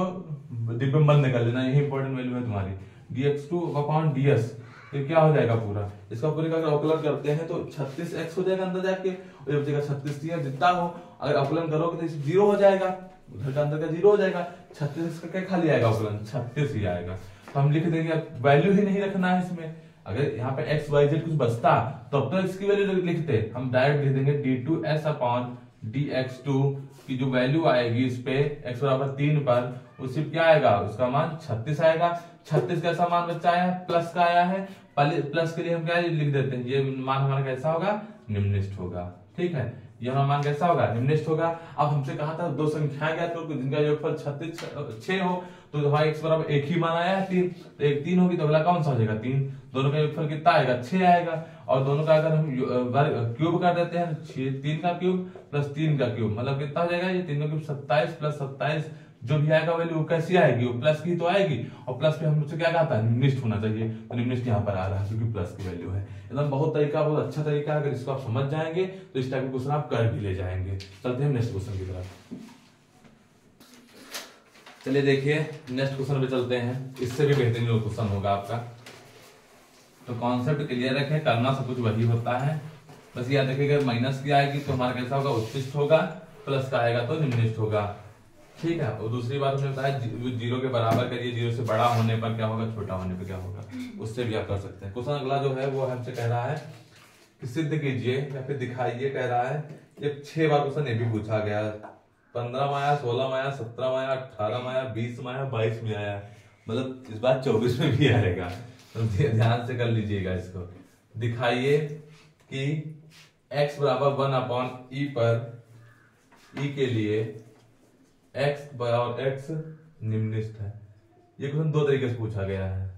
डिब्बे में बंद कर लेना, यही इंपॉर्टेंट वैल्यू है तुम्हारी, dx2 अपॉन ds। तो क्या हो जाएगा पूरा, इसका पूरे का अगर अवकलन करते हैं तो 36x हो जाएगा अंदर जाके, और ये बचेगा 36 जितना हो। अगर अवकलन करोगे तो 0 हो जाएगा, उधर का अंदर का 0 हो जाएगा। 36 का क्या खाली आएगा अवकलन, 36 ही आएगा। तो हम लिख देंगे, वैल्यू ही नहीं रखना है इसमें। अगर यहाँ पे x y z कुछ बचता तो अब तो इसकी वैल्यू लिखते, हम डायरेक्ट लिख देंगे d2s अपॉन dx2 की जो वैल्यू आएगी इस पे x बराबर 3 पर, उसी क्या आएगा, उसका मान 36 आएगा। 36 कैसा मान बच्चा आया है, प्लस का आया है। प्लस के लिए हम क्या लिख देते हैं, ये मान हमारा कैसा होगा, निम्नलिखित होगा। ठीक है, ये हमारा मान कैसा होगा, निम्नलिखित होगा। अब हमसे कहा था दो संख्याएं ज्ञात करो जिनका योगफल 6 हो, तो हमारा x बराबर एक ही मान आया है 3, तो एक 3 होगी तो अगला कौन सा हो जाएगा 3। दोनों का योगफल कितना आएगा 6 आएगा, और दोनों का अगर हम क्यूब कर देते हैं 3 का क्यूब प्लस 3 का क्यूब मतलब कितना हो जाएगा, ये 3 का क्यूब 27 प्लस 27 जो भी आएगा वैल्यू कैसी आएगी, वो प्लस की तो आएगी। और प्लस पे हमसे क्या कहा था, निम्नलिखित होना चाहिए, तो निम्नलिखित यहाँ पर आ रहा है क्योंकि प्लस की वैल्यू है। एकदम बहुत अच्छा तरीका है, अगर इसको आप समझ जाएंगे तो इस टाइप के क्वेश्चन आप कर भी ले जाएंगे। चलते हैं नेक्स्ट क्वेश्चन की तरफ। चलिए देखिए नेक्स्ट क्वेश्चन पे चलते हैं, इससे भी बेहतरीन क्वेश्चन होगा आपका। तो कॉन्सेप्ट क्लियर रखें, करना सब कुछ वही होता है, बस याद रखिएगा माइनस की आएगी तो हमारा कैसा होगा, उत्कृष्ट होगा, प्लस का आएगा तो निम्नलिखित होगा। ठीक है, और दूसरी बात हमने बताया 0 के बराबर करिए, 0 से बड़ा होने पर क्या होगा, छोटा होने पर क्या होगा, उससे भी आप कर सकते हैं। क्वेश्चन अगला जो है वो हमसे कह रहा है कि सिद्ध कीजिए या फिर दिखाइए, कह रहा है। ये 6 बार क्वेश्चन ये भी पूछा गया, 15 में आया, 16 में आया, 17 में आया, 18 में आया, 20 में आया, 22 में आया, मतलब इस बार 24 में भी आएगा, तो ध्यान से कर लीजिएगा इसको। दिखाइए कि x बराबर 1 अपॉन e पर e के लिए x बराबर x निम्नलिखित है। ये क्वेश्चन 2 तरीके से पूछा गया है,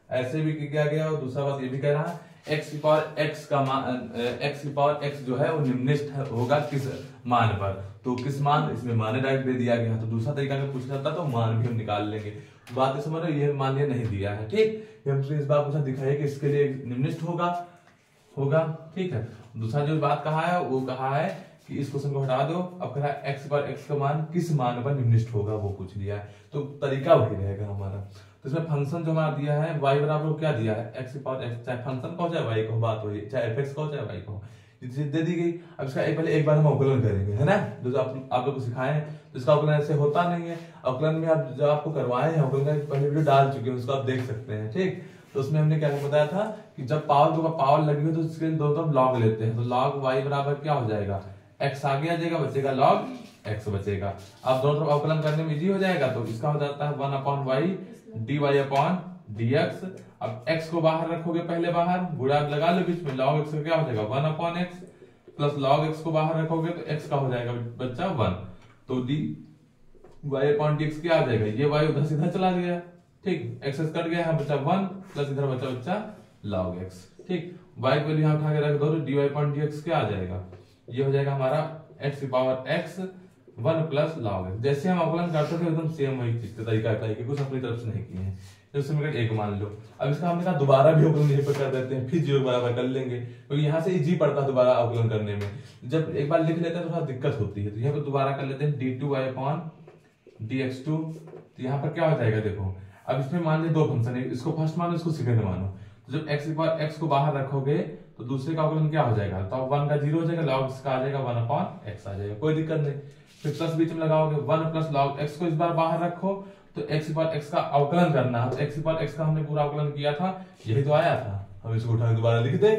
ऐसे भी किया गया, और दूसरा बात ये भी कह रहा है x की पावर x का मान, x की पावर x जो है वो निम्नलिखित होगा किस मान पर, तो किस मान, इसमें मान डायरेक्ट दे दिया गया। तो दूसरा तरीका अगर पूछना था तो मान भी हम निकाल लेंगे। बात समझ रहे, ये मान ये नहीं दिया है। ठीक, हमसे इस बात पूछा दिखाइए कि इसके लिए निम्नलिखित होगा। ठीक है, दूसरा जो बात कहा है वो कहा है कि इस क्वेश्चन को हटा दो, अब कह रहा है x पर x का मान किस मान पर निम्नलिखित होगा वो पूछ लिया है, तो तरीका वही रहेगा हमारा। तो इसमें फंक्शन जो हमारा दिया है y बराबर क्या दिया है, x की पावर x, चाहे फंक्शन को चाहे y को, बात हो चाहे fx को चाहे y को दे दी गई। अब इसका पहले एक बार हम अवकलन करेंगे, है ना, जो आप लोग को सिखाए हैं। तो इसका अवकलन ऐसे होता नहीं है, अवकलन में आप जो आपको करवाए हैं अवकलन पहले वीडियो डाल चुके हैं, उसको आप देख सकते हैं। ठीक, तो उसमें हमने क्या बताया था कि जब पावर लगी हो तो इसके दोनों तरफ लॉग लेते हैं, तो लॉग y बराबर क्या हो जाएगा, x आगे आ जाएगा, बचेगा लॉग x बचेगा। अब दोनों तरफ अवकलन करने में इजी हो जाएगा, तो इसका हो जाता है 1 upon y dy upon dx। अब x को बाहर रखोगे, पहले बाहर गुणा लगा लो बीच में, log x का क्या हो जाएगा 1 upon x, plus log x को बाहर रखोगे तो x का हो जाएगा बच्चा 1, तो dy अपॉन dx क्या आ जाएगा, ये y उधर से इधर चला गया। ठीक, x कट गया है, बचा 1 प्लस इधर बचा log x। ठीक, y को यहाँ उठा के रख दो तो dy अपॉन dx क्या आ जाएगा, ये हो जाएगा हमारा x की power x 1 plus log x। जैसे हम अवकलन करते थे एकदम सेम वही चीज का तरीका है कि कुछ अपनी तरफ से नहीं किए हैं। जैसे समीकरण 1 मान लो, अब इसका हमने कहा दोबारा भी अवकलन यहीं पर कर देते हैं, फिर 0 बराबर कर लेंगे, क्योंकि यहाँ से इजी पड़ता है दोबारा अवकलन करने में। जब एक बार लिख लेते हैं तो थोड़ा दिक्कत होती है, तो यहाँ पर दोबारा कर लेते हैं d2y अपॉन dx2। तो यहाँ पर क्या हो जाएगा, देखो अब इसमें मान लीजिए 2 फंक्शन है, इसको फर्स्ट मानो इसको सेकंड मानो, तो जब x की पावर x को बाहर रखोगे तो दूसरे का अवकलन क्या हो जाएगा, तो 1 का 0 हो जाएगा, log x का आ जाएगा 1 अपॉन x आ जाएगा, कोई दिक्कत नहीं। फिर प्लस बीच में लगाओगे 1 प्लस log x को इस बार बाहर रखो, तो x की पावर x का अवकलन करना है, तो x की पावर x का हमने पूरा अवकलन किया था, यही तो आया था, हम इसको उठा के दोबारा लिख दे।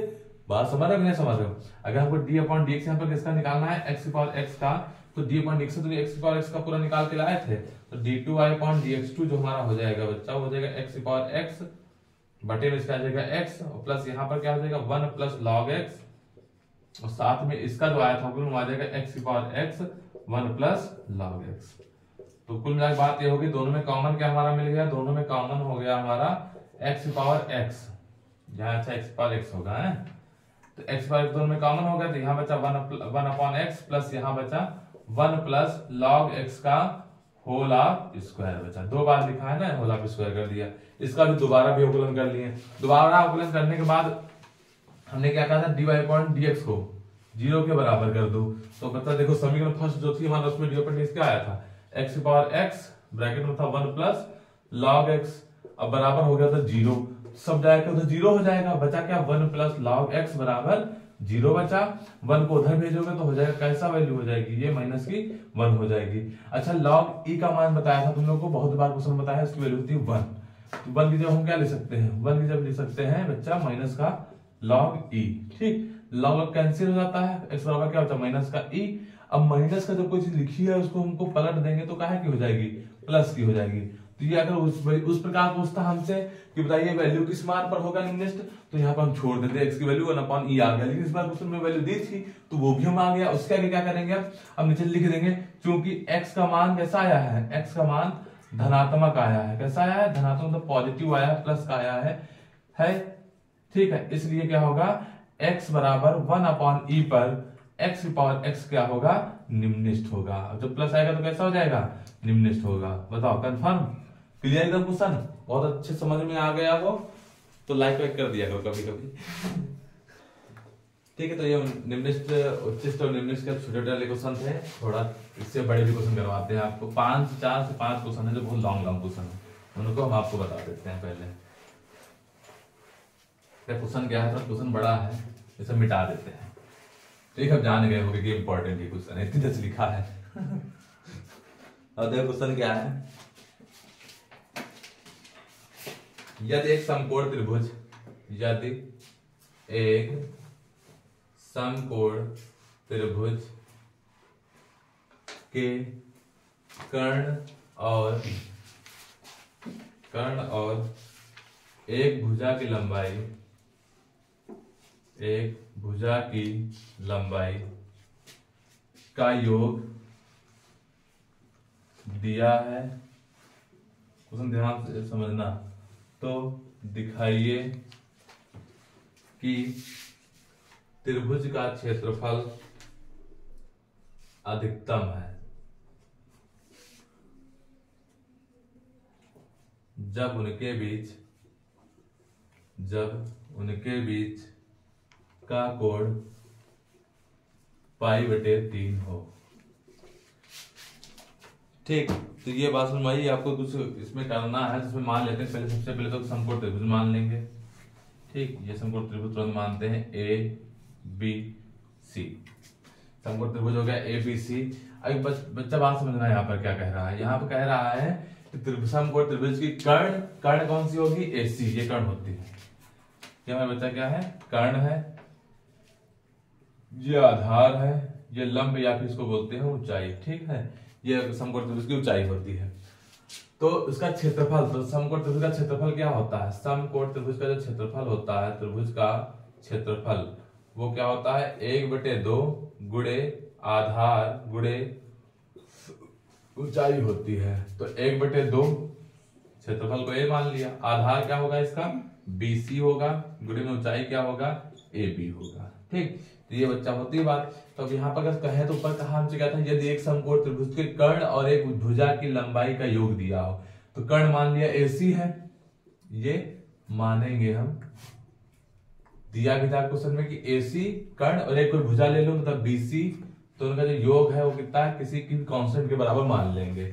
बात समझ रहे हो नहीं समझ रहे हो। अगर हमको d अपॉन dx यहाँ पर किसका निकालना है, x की पावर x का, तो d अपॉन dx तो x की पावर x का पूरा निकाल के लाए थे, तो d2y अपॉन dx2 जो हमारा हो जाएगा बच्चा हो जाएगा x की पावर x बटे में इसका आ जाएगा x, और प्लस यहाँ पर क्या हो जाएगा 1 प्लस log x और साथ में इसका जो आया था वो आ जाएगा x की power x 1 plus log x। तो कुल मिला के बात ये होगी, दोनों में कॉमन क्या हमारा मिल गया, दोनों में कॉमन हो गया हमारा x की पावर x, यहाँ अच्छा x की पावर x होगा है, तो x की पावर दोनों में कॉमन हो गया, तो यहाँ बचा 1 अपॉन x प्लस यहाँ बचा 1 प्लस log x का होल ऑफ स्क्वायर बचा। दो बार लिखा है ना, होल ऑफ स्क्वायर कर दिया, इसका भी दोबारा भी अवकलन कर लिए। दोबारा अवकलन करने के बाद हमने क्या कहा था, dy अपॉन dx को 0 के बराबर कर दो। तो बता देखो समीकरण फर्स्ट जो थी हमारा उसमें dy अपॉन dx क्या आया था, x की पावर x ब्रैकेट में था 1 प्लस log x, अब बराबर हो गया था 0, सब जाएगा तो 0 हो जाएगा, बचा क्या 1 प्लस log x बराबर 0 बचा। 1 को उधर भेजोगे तो हो जाएगा कैसा वैल्यू हो जाएगी, ये माइनस की 1 हो जाएगी। अच्छा log e का मान बताया था तुम लोग को, बहुत बार क्वेश्चन बताया है, इसकी वैल्यू होती है 1। तो 1 की जब हम क्या ले सकते हैं, 1 की जब ले सकते हैं बच्चा माइनस का log e, ठीक, log कैंसिल हो जाता है, x बराबर क्या होता है माइनस का e। अब माइनस का जब कोई चीज लिखी है उसको हमको पलट देंगे तो काहे की हो जाएगी, प्लस की हो जाएगी। तो ये अगर उस प्रकार पूछता हमसे कि बताइए वैल्यू किस मान पर होगा निम्नलिखित, तो यहाँ पर हम छोड़ देते हैं x की वैल्यू 1 अपॉन e आ गया, लेकिन इस बार क्वेश्चन में वैल्यू दी थी तो वो भी हम आ गया। उसके आगे क्या करेंगे, अब नीचे लिख देंगे क्योंकि x का मान कैसा आया है, x का मान धनात्मक आया है, कैसा आया है, धनात्मक मतलब पॉजिटिव आया है, प्लस का आया है, ठीक है, इसलिए क्या होगा x बराबर 1 अपॉन e पर x की पावर x क्या होगा, निम्नलिखित होगा। जब प्लस आएगा तो कैसा हो जाएगा, निम्नलिखित होगा। बताओ कंफर्म, क्लियर एकदम क्वेश्चन, बहुत अच्छे समझ में आ गया वो तो लाइक वाइक कर दिया करो कभी कभी, ठीक है। तो ये निम्नलिखित उच्चिष्ट और निम्नलिखित के छोटे छोटे क्वेश्चन थे, थोड़ा इससे बड़े भी क्वेश्चन करवाते हैं आपको, 4 से 5 क्वेश्चन है जो बहुत लॉन्ग क्वेश्चन है, उनको हम आपको बता देते हैं। पहले क्वेश्चन क्या है, तो क्वेश्चन बड़ा है, इसे मिटा देते हैं, ठीक है, जान गए होंगे कि इंपॉर्टेंट ये क्वेश्चन है, इतनी जैसे लिखा है। और देखो क्वेश्चन क्या है, यदि एक समकोण त्रिभुज, यदि एक समकोण त्रिभुज के कर्ण और एक भुजा की लंबाई का योग दिया है, क्वेश्चन ध्यान से समझना, तो दिखाइए कि त्रिभुज का क्षेत्रफल अधिकतम है जब उनके बीच का कोण π/3 हो। ठीक, तो ये बात समझ आई, आपको कुछ इसमें करना है, जिसमें मान लेते हैं पहले, सबसे पहले तो समकोण त्रिभुज मान लेंगे, ठीक, ये समकोण त्रिभुज तुरंत मानते हैं ABC, समकोण त्रिभुज हो गया ABC। अब बच्चा बात समझना, यहाँ पर क्या कह रहा है, यहाँ पर कह रहा है कि समकोण त्रिभुज की कर्ण कौन सी होगी, AC, ये कर्ण होती है, ये हमारा बच्चा क्या है, कर्ण है, ये आधार है, ये लंब या फिर इसको बोलते हैं ऊंचाई, ठीक है, ये समकोण त्रिभुज की ऊंचाई होती है। तो उसका क्षेत्रफल, तो समकोण त्रिभुज का क्षेत्रफल क्या होता है, समकोण त्रिभुज का जो क्षेत्रफल होता है, त्रिभुज का क्षेत्रफल वो क्या होता है, 1/2 गुणे आधार गुणे ऊंचाई होती है। तो 1/2 क्षेत्रफल को A मान लिया, आधार क्या होगा इसका BC होगा, गुणे में ऊंचाई क्या होगा AB होगा, ठीक। तो ये बच्चा होती है बात। तो अब यहाँ पर कहे तो ऊपर कहा हमसे क्या था, यदि एक समकोण त्रिभुज के कर्ण और एक भुजा की लंबाई का योग दिया हो, तो कर्ण मान लिया AC है, ये मानेंगे हम, दिया भी था क्वेश्चन में कि AC कर्ण और एक कोई भुजा ले लो मतलब BC, तो उनका जो योग है वो कितना है, किसी की कांस्टेंट के बराबर मान लेंगे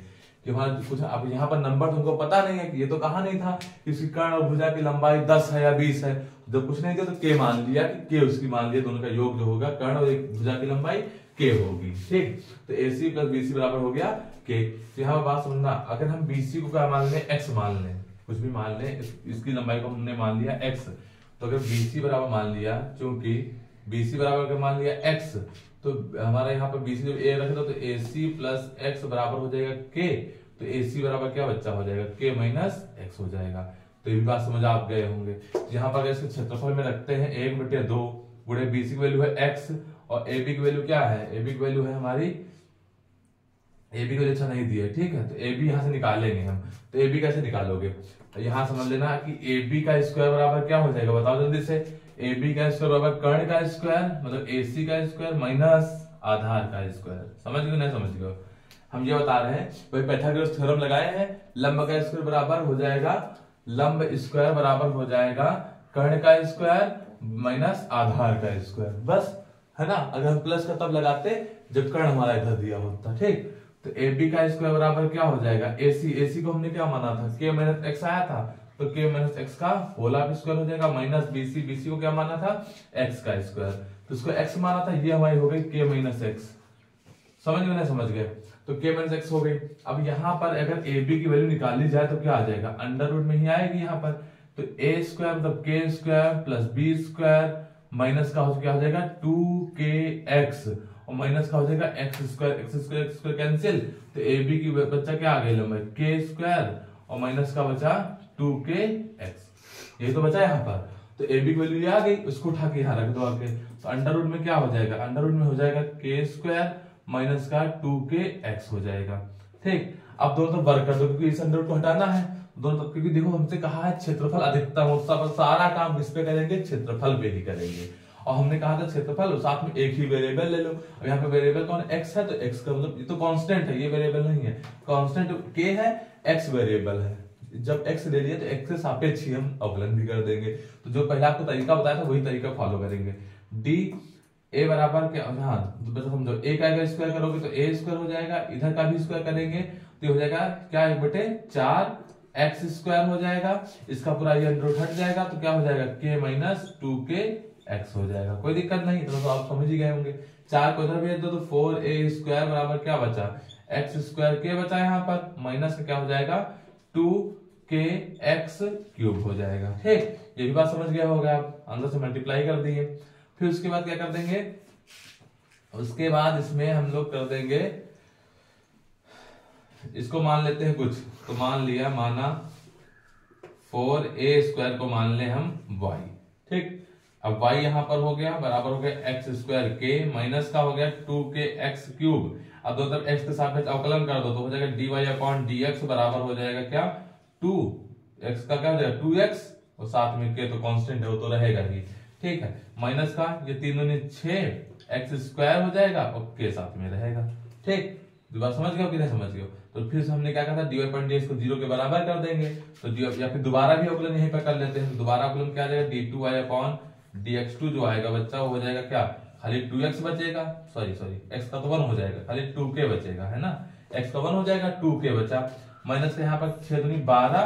कि वहां कुछ, अब यहाँ पर नंबर तुमको पता नहीं है कि ये तो कहा नहीं था कि उसकी कर्ण और भुजा की लंबाई 10 है या 20 है, जब कुछ नहीं था तो K मान लिया कि K उसकी मान लिया, दोनों का योग जो होगा कर्ण और एक भुजा की लंबाई K होगी, ठीक। तो AC प्लस BC बराबर हो गया K। तो यहाँ पर बात समझना, अगर हम BC को क्या मान लें, X मान लें, कुछ भी मान लें, इसकी लंबाई को हमने मान लिया X, तो अगर BC बराबर मान लिया, क्योंकि BC बराबर अगर मान लिया X, तो हमारा यहाँ पर BC जब A रख दो तो AC प्लस X बराबर हो जाएगा K, तो AC बराबर क्या बच्चा हो जाएगा, K माइनस X हो जाएगा। तो ये भी बात समझ आप गए होंगे। यहाँ पर इसके क्षेत्रफल में रखते हैं 1/2 गुणे BC की वैल्यू है X और ए बी की वैल्यू क्या है, ए बी की वैल्यू है हमारी, ए बी को अच्छा नहीं दिया है, ठीक है, तो ए बी यहाँ से निकालेंगे हम। तो ए बी कैसे निकालोगे, तो यहाँ समझ लेना कि ए बी का स्क्वायर बराबर क्या हो जाएगा, बताओ जल्दी से। ए बी का स्क्वायर बराबर कर्ण का स्क्वायर मतलब ए सी का स्क्वायर माइनस आधार का स्क्वायर। समझ गए नहीं समझ गए, हम ये बता रहे हैं भाई पाइथागोरस थ्योरम लगाए हैं, लंब का स्क्वायर बराबर हो जाएगा, लंब स्क्वायर बराबर हो जाएगा कर्ण का स्क्वायर माइनस आधार का स्क्वायर, बस, है ना। अगर हम प्लस का तब लगाते जब कर्ण हमारा इधर दिया होता, ठीक। तो ए बी का स्क्वायर बराबर क्या हो जाएगा, ए सी को हमने क्या माना था, के माइनस एक्स आया था, तो के माइनस एक्स का होल हाफ स्क्वायर हो जाएगा माइनस बी सी को क्या माना था, एक्स का स्क्वायर, तो इसको एक्स माना था, ये हमारी हो गई के माइनस एक्स। समझ गए ना, समझ गए, तो के माइनस एक्स हो गई। अब यहाँ पर अगर ए बी की वैल्यू निकाली जाए तो क्या आ जाएगा, अंडर रूट में ही आएगी यहाँ पर, तो ए स्क्वायर मतलब के square plus B square minus का क्या हो जाएगा 2kx और माइनस का हो जाएगा एक्स स्क्वायर कैंसिल, तो ए बी की बच्चा क्या आ गई लंबाई के स्क्वायर और माइनस का बचा 2kx, यही तो बचा यहाँ पर। तो ए बी की वैल्यू आ गई, उसको उठा के यहाँ रख दो आके, तो अंडर रूट में क्या हो जाएगा, अंडर रूट में हो जाएगा के स्क्वायर माइनस का 2kx हो जाएगा, ठीक। अब दोनों तरफ वर्क कर दो क्योंकि इस अंडर रूट को हटाना है दोनों तरफ, क्योंकि देखो हमसे कहा है क्षेत्रफल अधिकतम हो, सारा काम किस पे करेंगे, क्षेत्रफल पे ही करेंगे। और हमने कहा था क्षेत्रफल साथ में एक ही वेरिएबल ले लो, अब यहाँ पे वेरिएबल कौन x है, तो x का मतलब ये तो कांस्टेंट है, ये वेरिएबल नहीं है, कांस्टेंट k है, x वेरिएबल है। जब x ले लिया तो x से सापेक्ष ही हम अवकलन भी कर देंगे, तो जो पहले आपको तरीका बताया था वही तरीका फॉलो करेंगे। d a बराबर क्या, हाँ समझो a का स्क्वायर करोगे तो a स्क्वायर हो जाएगा, इधर का भी स्क्वायर करेंगे तो हो जाएगा क्या 1/4 x स्क्वायर हो जाएगा, इसका पूरा ये अंडर रूट हट जाएगा तो क्या हो जाएगा k माइनस 2kx हो जाएगा। कोई दिक्कत नहीं, तो आप समझ ही गए होंगे। 4 को इधर भेज दो तो 4a स्क्वायर बराबर क्या बचा, x स्क्वायर k बचा यहाँ पर, माइनस का क्या हो जाएगा 2kx क्यूब हो जाएगा, ठीक। ये भी बात समझ गया होगा आप, अंदर से मल्टीप्लाई कर दिए। फिर उसके बाद क्या कर देंगे, उसके बाद इसमें हम लोग कर देंगे, इसको मान लेते हैं कुछ, तो मान लिया, माना 4a स्क्वायर को मान ले हम y, ठीक। अब y यहां पर हो गया बराबर हो गया एक्स स्क्वायर k माइनस का हो गया 2kx क्यूब। अब दो तरफ x के सापेक्ष अवकलन कर दो तो हो जाएगा dy अपॉन dx बराबर हो जाएगा क्या 2x का क्या हो जाएगा 2x और साथ में k तो कांस्टेंट है वो तो रहेगा ही, ठीक है। माइनस का ये 3 दूनी 6 x स्क्वायर हो जाएगा और k साथ में रहेगा, ठीक। बात समझ गए हो कि नहीं समझ गए हो। तो फिर हमने क्या कहा था dy अपॉन dx को 0 के बराबर कर देंगे, तो या फिर दोबारा भी अवकलन यहीं पर कर लेते हैं, तो दोबारा अवकलन क्या आ जाएगा d2y अपॉन dx2 जो आएगा बच्चा वो हो जाएगा क्या, खाली 2x बचेगा, सॉरी x का तो 1 हो जाएगा, खाली 2k बचेगा, है ना, x का 1 हो जाएगा 2k बचा, माइनस का यहाँ पर 6 दूनी 12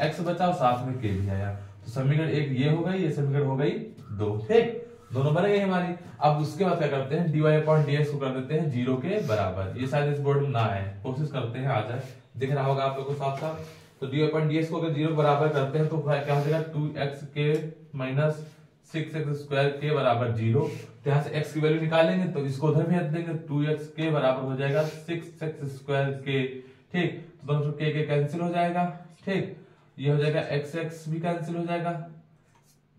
x बचा और साथ में k भी आया, तो समीकरण एक ये हो गई, ये समीकरण हो गई 2, ठीक। दोनों बन गई हमारी। अब उसके बाद क्या करते हैं dy अपॉन dx को कर देते हैं 0 के बराबर, ये शायद इस बोर्ड में ना है, कोशिश करते हैं आ जाए, दिख रहा होगा आप लोगों को साथ साथ। तो dy अपॉन dx को अगर 0 के बराबर करते हैं तो क्या हो जाएगा 2x minus 6x square k बराबर 0, तो यहाँ से x की वैल्यू निकालेंगे तो इसको उधर भेज देंगे, 2x बराबर हो जाएगा 6x स्क्वायर k, ठीक। तो दोनों k कैंसिल हो जाएगा, ठीक। ये हो जाएगा x भी कैंसिल हो जाएगा,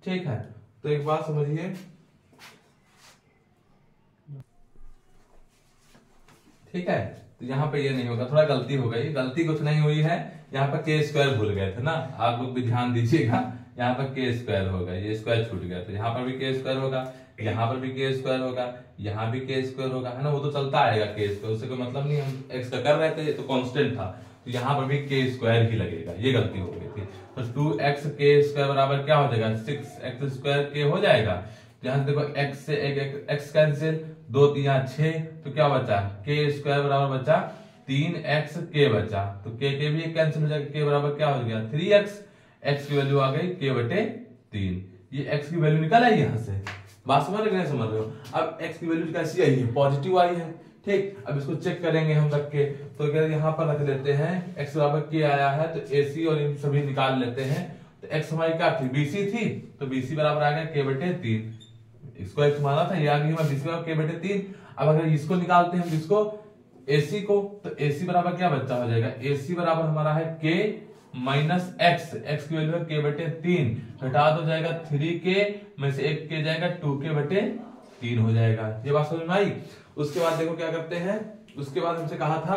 ठीक है। तो एक बात समझिए, ठीक है, तो यहाँ पे ये नहीं होगा, थोड़ा गलती हो गई, गलती कुछ नहीं हुई है, यहाँ पर के स्क्वायर भूल गए थे ना, आप लोग भी ध्यान दीजिएगा, यहाँ पर के स्क्वायर होगा, ये स्क्वायर छूट गया, तो यहाँ पर भी के स्क्वायर होगा, यहाँ पर भी के स्क्वायर होगा, यहाँ भी के स्क्वायर होगा, है ना, वो तो चलता आएगा के स्क्वायर, उससे कोई मतलब नहीं, हम एक्स का कर रहे थे, ये तो कांस्टेंट था, तो यहाँ पर भी के स्क्वायर ही लगेगा, ये गलती हो गई थी। तो 2x के स्क्वायर बराबर क्या हो जाएगा 6x स्क्वायर के हो जाएगा, यहाँ से देखो x से एक x कैंसिल, 2 3 6, तो क्या बचा k स्क्वायर बराबर बचा 3x k बचा, तो k भी कैंसिल हो जाएगा, k बराबर क्या हो गया 3x, x की वैल्यू आ गई k/3, ये x की वैल्यू निकल आई यहाँ से, बात समझ रहे समझ रहे हो। अब x की वैल्यू कैसी आई है, पॉजिटिव आई है, ठीक। अब इसको चेक करेंगे हम रख के, तो अगर यहाँ पर रख लेते हैं x बराबर k आया है तो ac और इन सभी निकाल लेते हैं, तो x हमारी क्या थी bc थी, तो bc बराबर आ गया k/3, इसको x माना था, ये आ गई हमारी bc बराबर k/3। अब अगर इसको निकालते हैं हम इसको ac को, तो ac बराबर क्या बच्चा हो जाएगा, ac बराबर हमारा है k माइनस x की वैल्यू है k/3, घटा दो जाएगा 3k में से एक k जाएगा 2k/3, 3 हो जाएगा। ये बात समझ में आई। उसके बाद देखो क्या करते हैं, उसके बाद हमसे कहा था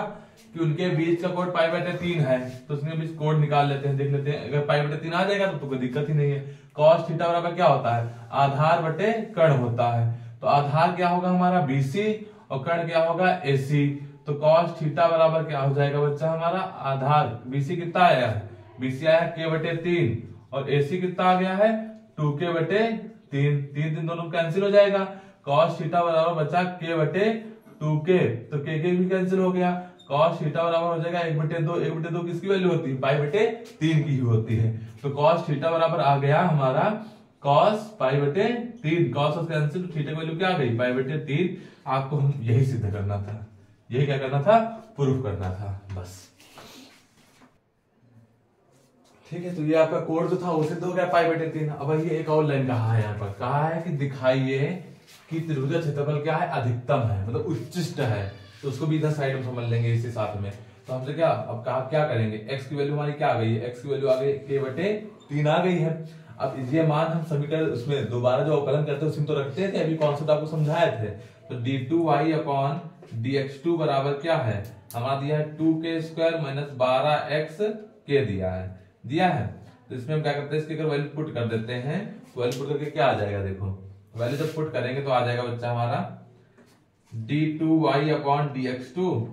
कि उनके बीच का कोण π/3 है, तो उसके बीच कोण निकाल लेते हैं, देख लेते हैं। अगर π/3 आ जाएगा तो कोई दिक्कत ही नहीं है। cos थीटा बराबर क्या होता है, आधार बटे कर्ण होता है। तो आधार क्या होगा हमारा BC और कर्ण क्या होगा AC। तो cos थीटा बराबर क्या हो जाएगा बच्चा हमारा, आधार BC कितना आया है, BC आया है k/3 और AC कितना आ गया है 2k/3। 3 दोनों कैंसिल हो जाएगा। cos थीटा बराबर बचा k/2k, तो k भी कैंसिल हो गया। cos थीटा बराबर हो जाएगा 1/2। 1/2 किसकी वैल्यू होती है, π/3 की ही होती है। तो cos थीटा बराबर आ गया हमारा cos π/3। cos कैंसिल, थीटा की वैल्यू क्या आ गई π/3। आपको हम यही सिद्ध करना था, यही क्या करना था, प्रूफ करना था बस। ठीक है, तो ये आपका कोड जो था वो सिद्ध हो गया π/3। अब ये एक और लाइन कहा है, यहाँ पर कहा है कि दिखाइए कि त्रिभुज का क्षेत्रफल क्या है, अधिकतम है, मतलब उच्चिष्ट है। तो उसको भी इधर साइड में समझ लेंगे इसी साथ में। तो हमसे क्या अब कहा क्या करेंगे, x की वैल्यू हमारी क्या आ गई है, x की वैल्यू आ गई k/3 आ गई है। अब ये मान हम समीकरण उसमें दोबारा जो अवकलन करते हैं उसमें तो रखते थे, अभी कॉन्सेप्ट आपको समझाए थे। तो d2y/dx2 बराबर क्या है हमारा दिया है 2k² - 12x दिया है। तो इसमें हम क्या करते हैं, इसकी अगर वैल्यू पुट कर देते हैं, वैल्यू पुट करके क्या आ जाएगा, देखो वैल्यू जब पुट करेंगे तो आ जाएगा बच्चा हमारा d2y/dx2,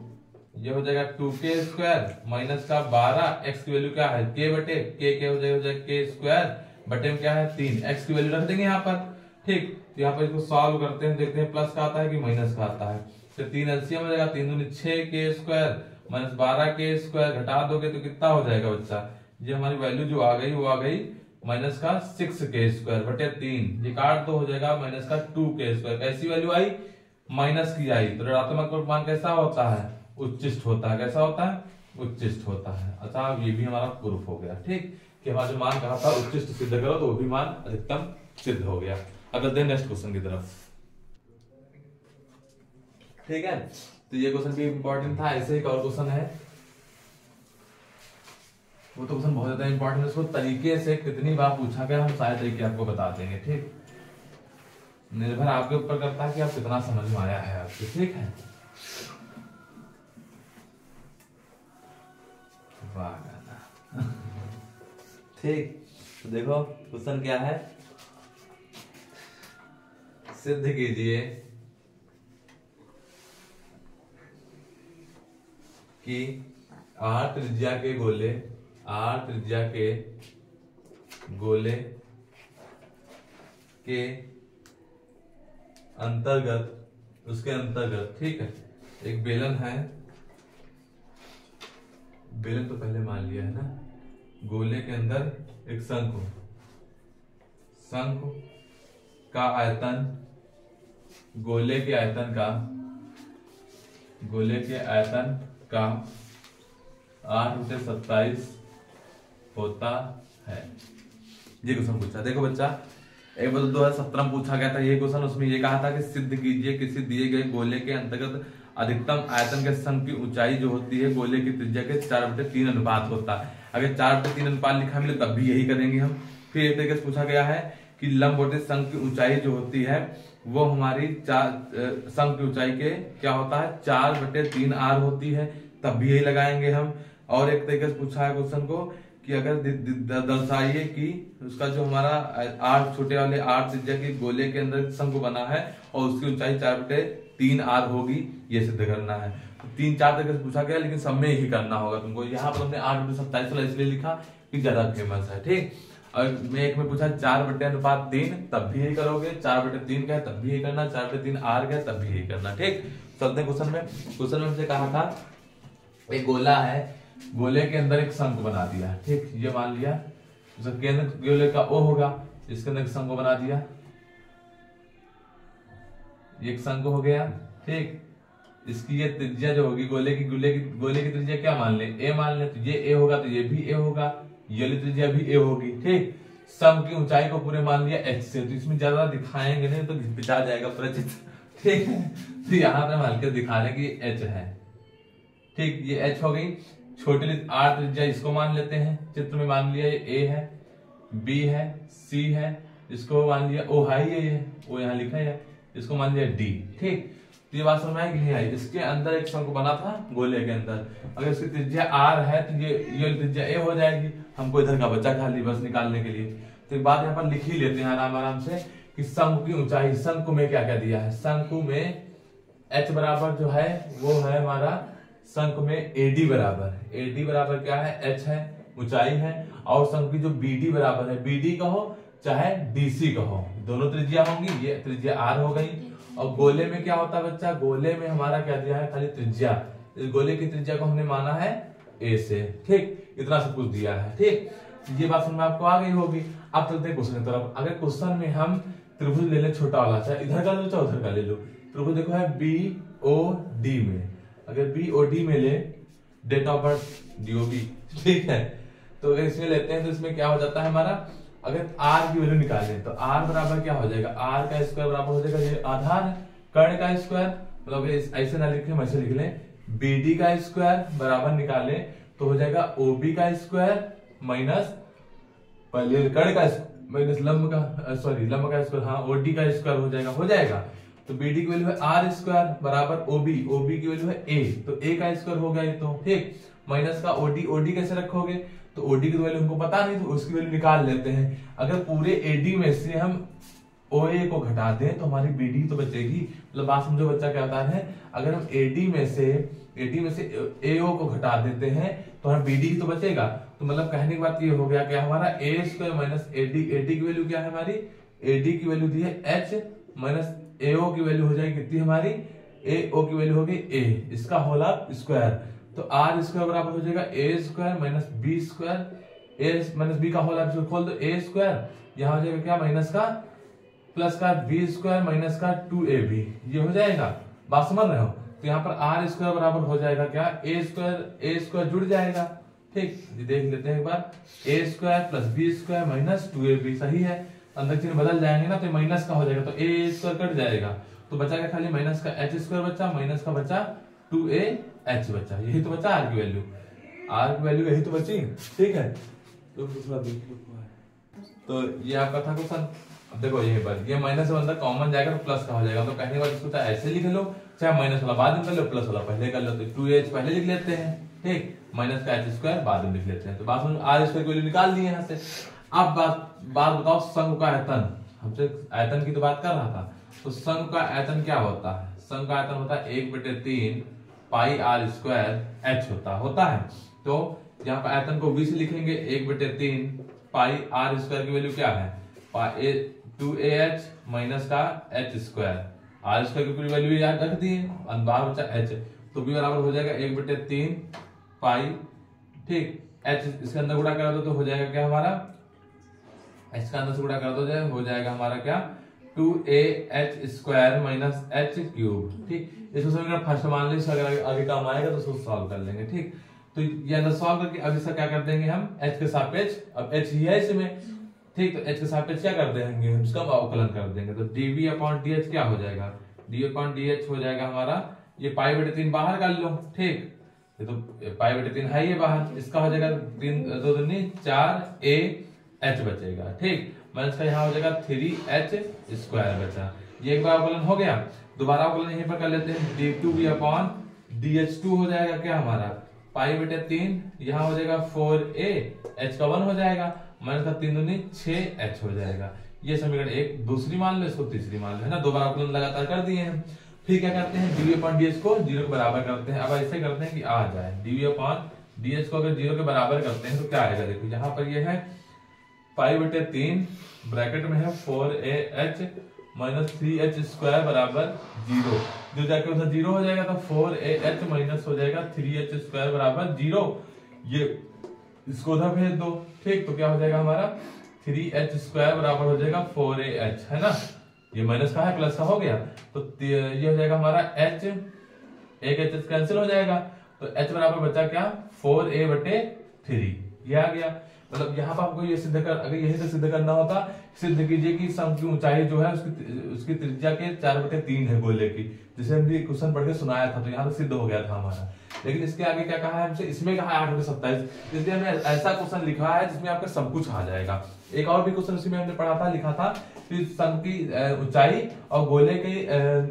ये हो जाएगा 2k² माइनस का 12, x की वैल्यू क्या है k/k हो जाएगा k² बटे में क्या है 3, x की वैल्यू रख देंगे यहाँ पर। ठीक, तो यहाँ पर इसको सॉल्व करते हैं, देखते हैं प्लस का आता है कि माइनस का आता है। तो 3 एलसीएम हो जाएगा, 3 दूनी 6k² माइनस 12k² घटा दोगे तो कितना हो जाएगा बच्चा, ये हमारी वैल्यू जो आ गई वो आ गई माइनस का 6k² बटे 3, ये काट तो हो जाएगा माइनस का 2k²। कैसी वैल्यू आई, माइनस की आई। तो ऋणात्मक मान कैसा होता है, उच्चिष्ट होता है। कैसा होता है, उच्चिष्ट होता है। अच्छा, ये भी हमारा प्रूफ हो गया। ठीक, कि हमारा जो मान कहा था उच्चिष्ट सिद्ध करो, तो वो भी मान अधिकतम सिद्ध हो गया। अब चलते हैं नेक्स्ट क्वेश्चन की तरफ। ठीक है, तो ये क्वेश्चन भी इंपॉर्टेंट था। ऐसे एक और क्वेश्चन है, वो तो क्वेश्चन बहुत ज्यादा इंपॉर्टेंट है, उसको तरीके से कितनी बार पूछा गया हम सारे तरीके आपको बता देंगे। ठीक, निर्भर आपके ऊपर करता है कि आप कितना समझ में आया है आपको। ठीक है, ठीक, तो देखो क्वेश्चन क्या है, सिद्ध कीजिए कि r त्रिज्या के गोले के अंतर्गत, उसके अंतर्गत, ठीक है, एक बेलन है, बेलन तो पहले मान लिया है ना, गोले के अंदर एक शंकु का आयतन गोले के आयतन का 8/27 होता है। ये क्वेश्चन पूछा। देखो बच्चा, एक बार 2017 में पूछा गया था ये क्वेश्चन। उसमें ये कहा था कि सिद्ध कीजिए किसी दिए गए गोले के अंतर्गत अधिकतम आयतन के शंकु की ऊंचाई जो होती है गोले की त्रिज्या के 4/3 अनुपात होता है। अगर 4/3 अनुपात लिखा मिले तब भी यही करेंगे हम। फिर एक तरीके से पूछा गया है कि लंबवत शंकु की ऊंचाई जो होती है वो हमारी शंकु की ऊंचाई के क्या होता है 4/3 r होती है, तब भी यही लगाएंगे हम। और एक तरीके से पूछा है क्वेश्चन को कि अगर दर्शाइए कि उसका जो हमारा 8 छोटे वाले 8 त्रिज्या के गोले के अंदर शंकु बना है और उसकी ऊंचाई 4/3 r होगी, ये सिद्ध करना है। तो 3-4 तरीके से पूछा गया, लेकिन सब में यही करना होगा तुमको। यहाँ पर हमने 8/27 इसलिए लिखा कि ज्यादा फेमस है। ठीक, और मैं एक में पूछा 4/3, तब भी यही करोगे। 4/3 का है तब भी यही करना, 4/3 r का है तब भी यही करना। ठीक, चलते हैं क्वेश्चन में। क्वेश्चन में हमसे कहा था एक गोला है, गोले के अंदर एक शंकु बना दिया। ठीक, ये मान लिया उसका केंद्र गोले का O होगा, इसके अंदर एक शंकु बना दिया, एक शंकु हो गया। ठीक, इसकी ये त्रिज्या जो होगी गोले की त्रिज्या क्या मान ले, A मान ले। तो ये A होगा तो ये भी A होगा, ये त्रिज्या भी A होगी। ठीक, सम की ऊंचाई को पूरे मान लिया h से, तो इसमें ज्यादा दिखाएंगे नहीं तो पिछा जाएगा प्रचित। ठीक है, तो यहाँ पे हम हल्के दिखा रहे कि h है। ठीक, ये h हो गई। छोटी r त्रिज्या इसको मान लेते हैं, चित्र में मान लिया ये A है, B है, C है, इसको मान लिया O है, ये O यहाँ लिखा है, इसको मान लिया डी। ठीक, तो ये बात समझ में आई कि नहीं आई? इसके अंदर एक शंकु बना था गोले के अंदर, अगर इसकी त्रिज्या आर है तो ये त्रिज्या ए हो जाएगी। हमको इधर का बचा खाली बस निकालने के लिए। तो एक बात यहाँ पर लिख ही लेते हैं आराम आराम से कि शंकु की ऊंचाई, शंकु में क्या क्या दिया है? शंकु में h बराबर जो है वो है हमारा, शंकु में AD बराबर क्या है? h है, ऊंचाई है। और शंकु की जो BD बराबर है, BD कहो चाहे DC कहो, दोनों त्रिज्या होंगी। ये त्रिज्या R हो गई। और गोले में क्या होता है बच्चा? गोले में हमारा क्या दिया है? खाली त्रिज्या। इस गोले की त्रिज्या को हमने माना है A से। ठीक, इतना सब कुछ दिया है। ठीक, ये बात समझ में आपको आ गई होगी। अब चलते हैं क्वेश्चन की तरफ। अगर क्वेश्चन में हम त्रिभुज ले लें छोटा वाला, चाहे इधर का लो चाहे उधर का ले लो। त्रिभुज देखो है BOD में, अगर BOD में ले, डेट ऑफ बर्थ DOB, ठीक है। तो अगर इसमें लेते हैं तो इसमें क्या हो जाता है हमारा, अगर R की वैल्यू निकालें तो R बराबर क्या हो जाएगा? R का स्क्वायर बराबर हो जाएगा, ये आधार है, कर्ण का स्क्वायर, मतलब ऐसे ना लिखें, ऐसे लिख लें, BD का स्क्वायर बराबर निकालें तो हो जाएगा OB का स्क्वायर माइनस पहले कर्ण का माइनस लंब का स्क्वायर, हाँ OD का स्क्वायर हो जाएगा। तो BD की वैल्यू है R स्क्वायर बराबर OB की वैल्यू है A, तो A का स्क्वायर हो गया ये तो। ठीक, माइनस का OD कैसे रखोगे? तो OD की वैल्यू हमको पता नहीं, तो उसकी वैल्यू निकाल लेते हैं। अगर पूरे AD में से हम OA को घटा दें तो हमारी BD तो बचेगी। मतलब बात समझो बच्चा क्या होता है, अगर हम AD में से AO को घटा देते हैं तो हमारा BD तो बचेगा। तो मतलब कहने की बात ये हो गया कि हमारा A स्क्वायर माइनस AD की वैल्यू क्या है हमारी? AD की वैल्यू दी है H माइनस AO की वैल्यू हो जाएगी कितनी हमारी? AO की वैल्यू होगी A, इसका होल स्क्वायर। तो R स्क्वायर बराबर हो जाएगा A square minus B square, A minus B का होल स्क्वायर खोल दो, A स्क्वायर, यहाँ हो जाएगा क्या? माइनस का प्लस का B स्क्वायर माइनस का 2AB, ये हो जाएगा। बात समझ रहे हो? तो यहाँ पर R स्क्वायर बराबर हो जाएगा क्या? A स्क्वायर जुड़ जाएगा। ठीक, देख लेते हैं एक बार, A square plus B square minus 2AB, सही है। अंदर चिन्ह बदल जाएंगे ना तो माइनस का हो जाएगा, तो A स्क्वायर कट जाएगा, तो बचा क्या? खाली माइनस का H स्क्वायर बचा, माइनस का बचा 2AH बचा, यही तो बचा R की वैल्यू यही तो बची। ठीक है, तो दूसरा देख लो। तो ये आपका था क्वेश्चन। अब देखो यही पर ये माइनस से अंदर कॉमन जाएगा तो प्लस का हो जाएगा। तो कहने के बाद इसको चाहे ऐसे लिख लो, चाहे माइनस वाला बाद में कर लो, प्लस वाला पहले कर लो। तो 2H पहले लिख लेते हैं, ठीक, माइनस का H स्क्वायर बाद में लिख लेते हैं। तो बात समझ, R स्क्वायर की वैल्यू निकाल दी यहाँ से। अब बात बताओ शंकु का आयतन, हमसे आयतन की तो बात कर रहा था। तो शंकु का आयतन क्या होता है? शंकु का आयतन होता है 1/3 पाई R स्क्वायर H होता है। तो यहाँ पर आयतन को V से लिखेंगे, 1/3 पाई R स्क्वायर की वैल्यू क्या है? 2AH माइनस का H स्क्वायर, R स्क्वायर की पूरी वैल्यू याद रख दी, बाहर बचा H, तो V बराबर हो जाएगा 1/3 पाई, ठीक, H इसके अंदर गुणा करा दो तो हो जाएगा क्या हमारा? H का अंदर से गुणा कर दो जाए, हो जाएगा हमारा क्या? 2AH square minus H cube. ठीक, इसको समीकरण फर्स्ट मान लीजिए, अगर आगे काम आएगा तो उसको सॉल्व कर लेंगे। ठीक, तो ये अंदर सॉल्व करके अब इसका क्या कर देंगे हम? H के सापेक्ष, अब H ही है इसमें, ठीक, तो H के सापेक्ष क्या कर देंगे? इसका अवकलन कर देंगे। तो dV/dH क्या हो जाएगा? dV/dH हो जाएगा हमारा, ये पाई/3 बाहर कर लो, ठीक, ये तो पाई/3 है ये बाहर, इसका हो जाएगा 3 2 दूनी 4AH बचेगा। ठीक, माइनस का यहाँ हो जाएगा 3H स्क्वायर बचा। ये एक बार अवकलन हो गया। दोबारा अवकलन यहीं पर कर लेते हैं, d2V/dH2 हो जाएगा क्या हमारा? पाई/3, यहाँ हो जाएगा 4A, H का 1 हो जाएगा, माइनस का 3 दूनी 6H हो जाएगा। ये समीकरण एक दूसरी मान लो, इसको तीसरी मान लो, है ना। दो बार अवकलन लगातार कर दिए हैं। फिर क्या करते हैं? dV/dH को 0 के बराबर करते हैं। अब ऐसे करते हैं कि आ जाए, dV/dH को अगर 0 के बराबर करते हैं तो क्या आएगा? देखो यहाँ पर ये है पाई/3 ब्रैकेट में है 4AH माइनस 3H स्क्वायर बराबर 0, जो जाके उधर 0 हो जाएगा, तो 4AH माइनस हो जाएगा 3H स्क्वायर बराबर 0। ये इसको उधर भेज दो, ठीक, तो क्या हो जाएगा हमारा? 3H स्क्वायर बराबर हो जाएगा 4AH, है ना। ये माइनस का है, प्लस का हो गया, तो ये हो जाएगा हमारा H, एक H कैंसिल हो जाएगा, तो H बराबर बचा क्या? 4A/3, ये आ गया। मतलब यहाँ पर आपको ये सिद्ध कर, अगर यही से सिद्ध करना होता, सिद्ध कीजिए कि सम की ऊंचाई जो है उसकी त्रिज्या के 4/3 है गोले की, जिसे हमने क्वेश्चन पढ़ के सुनाया था, तो यहाँ तो सिद्ध हो गया था हमारा। लेकिन इसके आगे क्या कहा है हमसे, इसमें कहा है 8/27, इसलिए हमने ऐसा क्वेश्चन लिखा है जिसमें आपका सब कुछ आ जाएगा। एक और भी क्वेश्चन उसी में हमने पढ़ा था, लिखा था कि सम की ऊंचाई और गोले की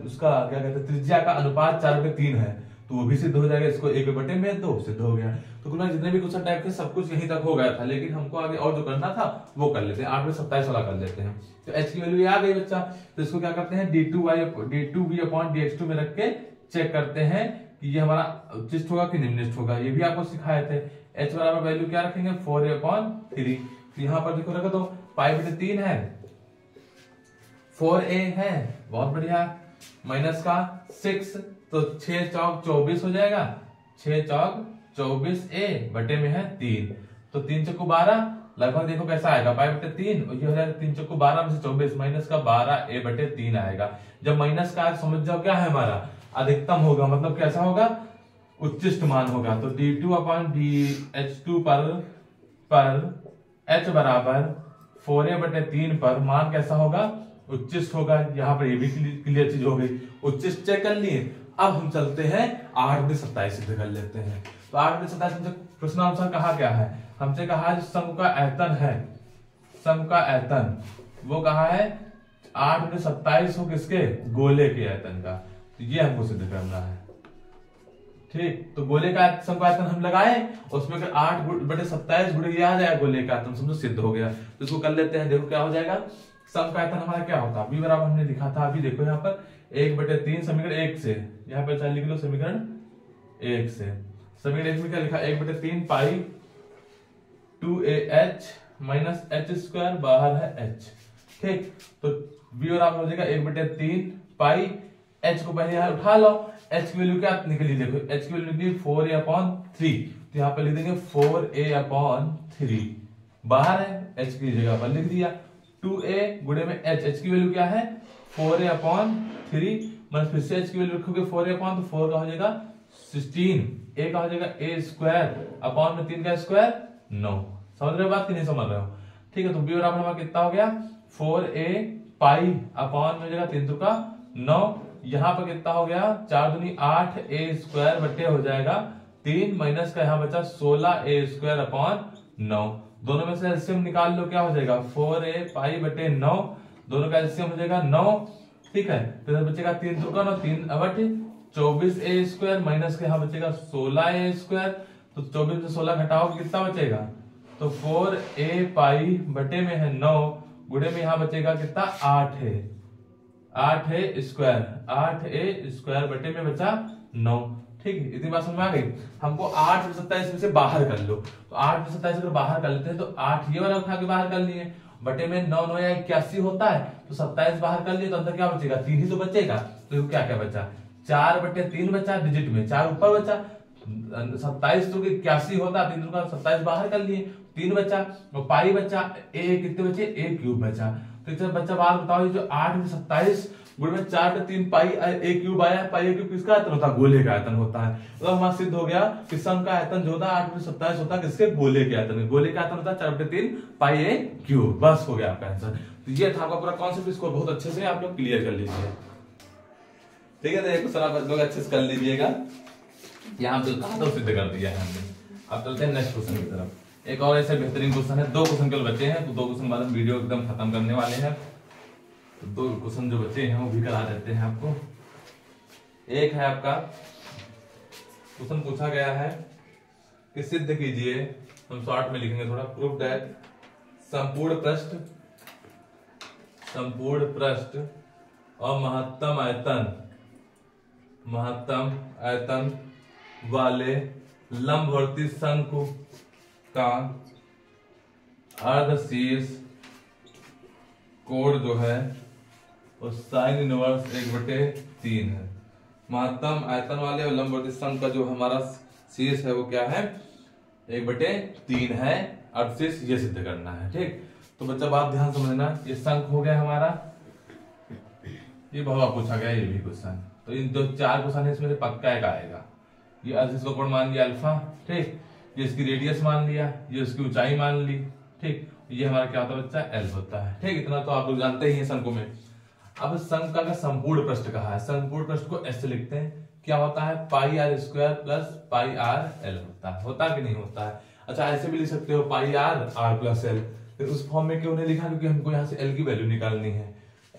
उसका क्या कहते हैं त्रिज्या का अनुपात 4/3 है, तो वो भी सिद्ध हो जाएगा। इसको 1/2 सिद्ध हो गया। तो कुल जितने भी क्वेश्चन टाइप के सब कुछ यहीं तक हो गया था, लेकिन हमको आगे और जो करना था वो कर लेते हैं। 8/27 वाला कर लेते हैं। तो h की वैल्यू आ गई बच्चा, तो इसको क्या करते हैं d2v/dx2 में रख के चेक करते हैं कि ये हमारा उच्चिष्ट होगा कि निम्निष्ठ होगा। ये भी आपको सिखाए थे। h बराबर वैल्यू क्या रखेंगे 4a/3। तो यहाँ पर देखो रखो तो π/3 है, 4a है, बहुत बढ़िया, माइनस का 6, तो 6 चौक 24 हो जाएगा, 6 चौक 24a बटे में है 3, तो 3 चौको 12, लगभग देखो कैसा आएगा π/3, और ये हो जाएगा 3 चौको 12 में से 24 माइनस का 12a/3 आएगा। जब माइनस का समझ जाओ क्या है हमारा अधिकतम होगा, मतलब कैसा होगा उच्चिष्ट मान होगा। तो d2/dh2 पर h बराबर 4a/3 पर मान कैसा होगा उच्चिष्ट होगा। यहाँ पर ये भी क्लियर चीज हो गई, उच्चिष्ट चेक कर लिए। अब हम चलते हैं 8/27 सिद्ध कर लेते हैं। तो 8/27 हमसे प्रश्नानुसार कहा क्या है, हमसे कहा है जो सम का आयतन है, सम का आयतन वो कहा है 8/27 हो किसके गोले के आयतन का, तो ये हमको सिद्ध करना है। ठीक, तो गोले का सम का आयतन हम लगाए, उसमें अगर 8/27 गुणे ये आ जाएगा गोले का आयतन, समझो सिद्ध हो गया। तो इसको कर लेते हैं, देखो क्या हो जाएगा। सम का आयतन हमारा क्या होता है, v बराबर हमने लिखा था, अभी देखो यहाँ पर 1/3 समीकरण 1 से, यहाँ पर चाहे लिख लो समीकरण 1 से। समीकरण 1 में क्या लिखा 1/3 पाई 2ah माइनस h² बाहर है h। ठीक, तो v बराबर हो जाएगा 1/3 पाई, h को पहले यहाँ उठा लो, h की वैल्यू क्या निकली, देखो h की वैल्यू निकली 4a/3, तो यहाँ पर लिख देंगे 4a/3, बाहर है h की जगह पर लिख दिया। 2a गुणे में h की वैल्यू क्या है 4a/3, मतलब फिर से h की वैल्यू रखोगे 4a/, तो 4 का हो जाएगा 16, a का हो जाएगा a² अपॉन में 3 का स्क्वायर 9। समझ रहे हो बात कि नहीं समझ रहे हो? ठीक है, तो b बराबर हमारा कितना हो गया 4a पाई अपॉन में हो जाएगा 3 का 9, यहाँ पर कितना हो गया 4 दूनी 8 a² बटे हो जाएगा 3 माइनस का यहाँ बचा 16a² अपॉन 9। दोनों में से एलसीएम निकाल लो, क्या हो जाएगा 4a पाई बटे 9, दोनों का एलसीएम हो जाएगा 9। ठीक है, तो इधर बचेगा 3 का 9, 3 बटे 24a² माइनस के यहाँ बचेगा 16a², तो 24 से 16 घटाओ कितना बचेगा, तो 4a पाई बटे में है 9 गुणे में यहाँ बचेगा कितना 8a² बटे में बचा 9। ठीक है, इतनी बात समझ में आ गई। हमको 8/27 में से बाहर कर लो, तो 8/27 अगर बाहर कर लेते हैं तो 8 ये वाला उठा के बाहर कर लिए, बटे में 9 9 या 81 होता है, तो 27 बाहर कर लिए तो अंदर क्या बचेगा 3 ही तो बचेगा। तो क्या क्या बचा 4/3 बचा, डिजिट में 4 ऊपर बचा, 27 तो 81 होता, 3 का 27 बाहर कर लिए, 3 बचा, और पाई बचा, a कितने बचे a³ बचा। तो इतना बच्चा बात बताओ, ये जो 8/27 गुणे में 4/3 पाई a³ आया, पाई a³ किसका आयतन होता है गोले का आयतन होता है। तो हमारा सिद्ध हो गया कि सम का आयतन जो होता है 8/27 होता है किसके गोले के आयतन, गोले का आयतन होता है 4/3 पाई a³। बस हो गया आपका आंसर। तो ये था आपका पूरा कॉन्सेप्ट, इसको बहुत अच्छे से आप लोग क्लियर कर लीजिए। ठीक है, तो एक क्वेश्चन आप लोग अच्छे से कर लीजिएगा, यहाँ पे कहा तो सिद्ध कर दिया है हमने। अब चलते हैं नेक्स्ट क्वेश्चन की तरफ। एक और ऐसे बेहतरीन क्वेश्चन है, 2 क्वेश्चन केवल बचे हैं, तो 2 क्वेश्चन बाद हम वीडियो एकदम खत्म करने वाले हैं। तो 2 क्वेश्चन जो बचे हैं वो भी करा देते हैं आपको। एक है आपका क्वेश्चन पूछा गया है कि सिद्ध कीजिए, हम शॉर्ट में लिखेंगे थोड़ा, प्रूफ दैट संपूर्ण पृष्ठ और महत्तम आयतन वाले लंबवर्ती शंकु का अर्धशीर्ष कोण जो है वो sin इनवर्स 1/3 है। महत्तम आयतन वाले और लंबवर्ती शंकु का जो हमारा शीर्ष है वो क्या है 1/3 है, अर्धशीर्ष ये सिद्ध करना है। ठीक, तो बच्चा बात ध्यान समझना, ये शंकु हो गया हमारा, ये बहुत पूछा गया ये भी क्वेश्चन। तो इन जो 4 क्वेश्चन है इसमें से पक्का एक आएगा। ये अर्धशीर्ष का कोण मान लिया अल्फा। ठीक, ये इसकी रेडियस मान लिया, ये उसकी ऊंचाई मान ली, ठीक। ये हमारा क्या होता है बच्चा, एल होता है, ठीक। इतना तो आप लोग जानते ही हैं शंकु में। अब शंकु का संपूर्ण पृष्ठ कहा है, संपूर्ण पृष्ठ को ऐसे लिखते हैं, क्या होता है, pi are square plus pi are l होता है कि नहीं होता है। अच्छा ऐसे भी लिख सकते हो पाई आर आर प्लस एल, फिर उस फॉर्म में क्यों नहीं लिखा, क्योंकि हमको यहाँ से एल की वैल्यू निकालनी है,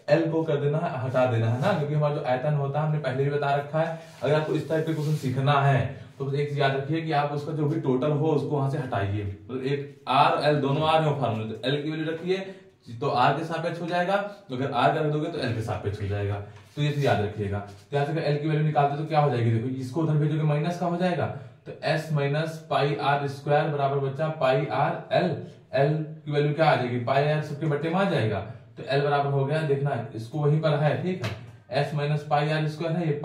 एल को कर देना है, हटा देना है ना, क्योंकि हमारा जो आयतन होता है हमने पहले भी बता रखा है। अगर आपको इस टाइप के क्वेश्चन सीखना है तो एक चीज याद रखिए कि आप उसका जो भी टोटल हो उसको वहां से हटाइए, तो एक आर एल दोनों आर है फॉर्मूले, तो एल की वैल्यू रखिए तो आर के सापेक्ष हो जाएगा, तो अगर आर कर दोगे तो एल के सापेक्ष हो जाएगा, तो ये चीज याद रखिएगा। तो यहाँ से एल की वैल्यू निकालते तो क्या हो जाएगी, देखो इसको उधर भेजोगे माइनस का हो जाएगा, तो S minus pi are square बराबर बच्चा पाई आर एल, एल की वैल्यू क्या आ जाएगी, पाई आर सबके बट्टे में आ जाएगा, तो एल बराबर हो गया, देखना इसको वहीं पर है, ठीक है, S minus pi are square है, ये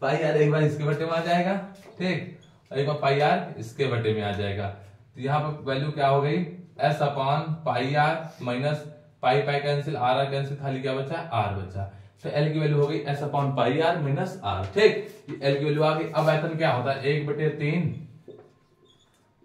पाई आर एक बार इसके बट्टे में आ जाएगा, ठीक, और एक बार पाई आर इसके बट्टे में आ जाएगा, तो यहाँ पर वैल्यू क्या हो गई, S upon pi R minus pi pi cancel, R are cancel, खाली क्या बचा, आर बचा, तो एल की वैल्यू हो गई S upon pi R minus R, ठीक, एल की वैल्यू आ गई। अब आयतन क्या होता है, 1/3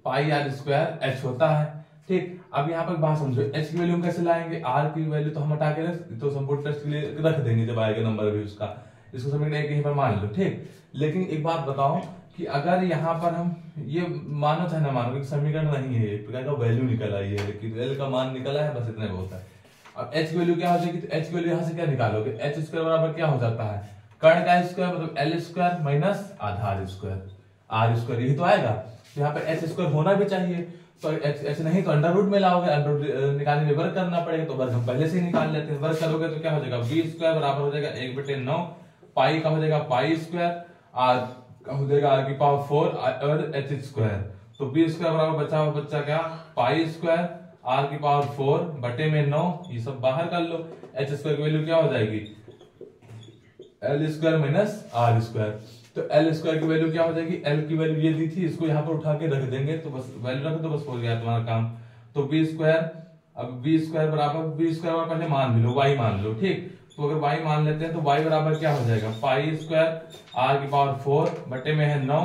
पाई आर स्क्वायर एच होता है, ठीक। अब यहाँ पर बात समझो, एच की वैल्यू हम कैसे लाएंगे, आर की वैल्यू तो हम हटा के तो संपूर्ण टेस्ट के लिए रख देंगे जब आएगा नंबर भी उसका, इसको समीकरण कहीं पर मान लो, ठीक। लेकिन एक बात बताओ कि अगर यहाँ पर हम ये मानो चाहे ना मानो कि समीकरण नहीं है, प्रकार का वैल्यू निकल आई है, लेकिन एल का मान निकला है, बस इतना बहुत है। अब एच की वैल्यू क्या हो जाएगी, तो एच की वैल्यू यहाँ से क्या निकालोगे, एच स्क्वायर बराबर क्या हो जाता है, कर्ण का स्क्वायर मतलब एल स्क्वायर माइनस आधार स्क्वायर, आर स्क्वायर, यही तो आएगा। तो यहाँ पे एच स्क्वायर होना भी चाहिए, तो एच नहीं तो अंडर रूट में लाओगे, अंडर रूट निकालने में वर्ग करना पड़ेगा, तो वर्ग हम पहले से ही निकाल लेते हैं, वर्ग करोगे तो क्या हो जाएगा, बी स्क्वायर बराबर हो जाएगा 1/9, पाई का हो जाएगा पाई स्क्वायर, आर का हो जाएगा आर की पावर 4 और एच स्क्वायर, तो बी स्क्वायर बराबर बचा हुआ बच्चा क्या, पाई स्क्वायर आर की पावर 4 बटे में 9, ये सब बाहर कर लो, एच स्क्वायर की वैल्यू क्या हो जाएगी, L square minus are square, तो एल स्क्वायर की वैल्यू क्या हो जाएगी, एल की वैल्यू ये दी थी, इसको यहाँ पर उठा के रख देंगे, तो बस वैल्यू रख दो, बस हो गया तुम्हारा काम। तो बी स्क्वायर, अब बी स्क्वायर बराबर, बी स्क्वायर पहले मान लो, वाई मान लो, ठीक, तो अगर y मान लेते हैं तो y बराबर क्या हो जाएगा, पाई स्क्वायर आर की पावर 4 बटे में है 9,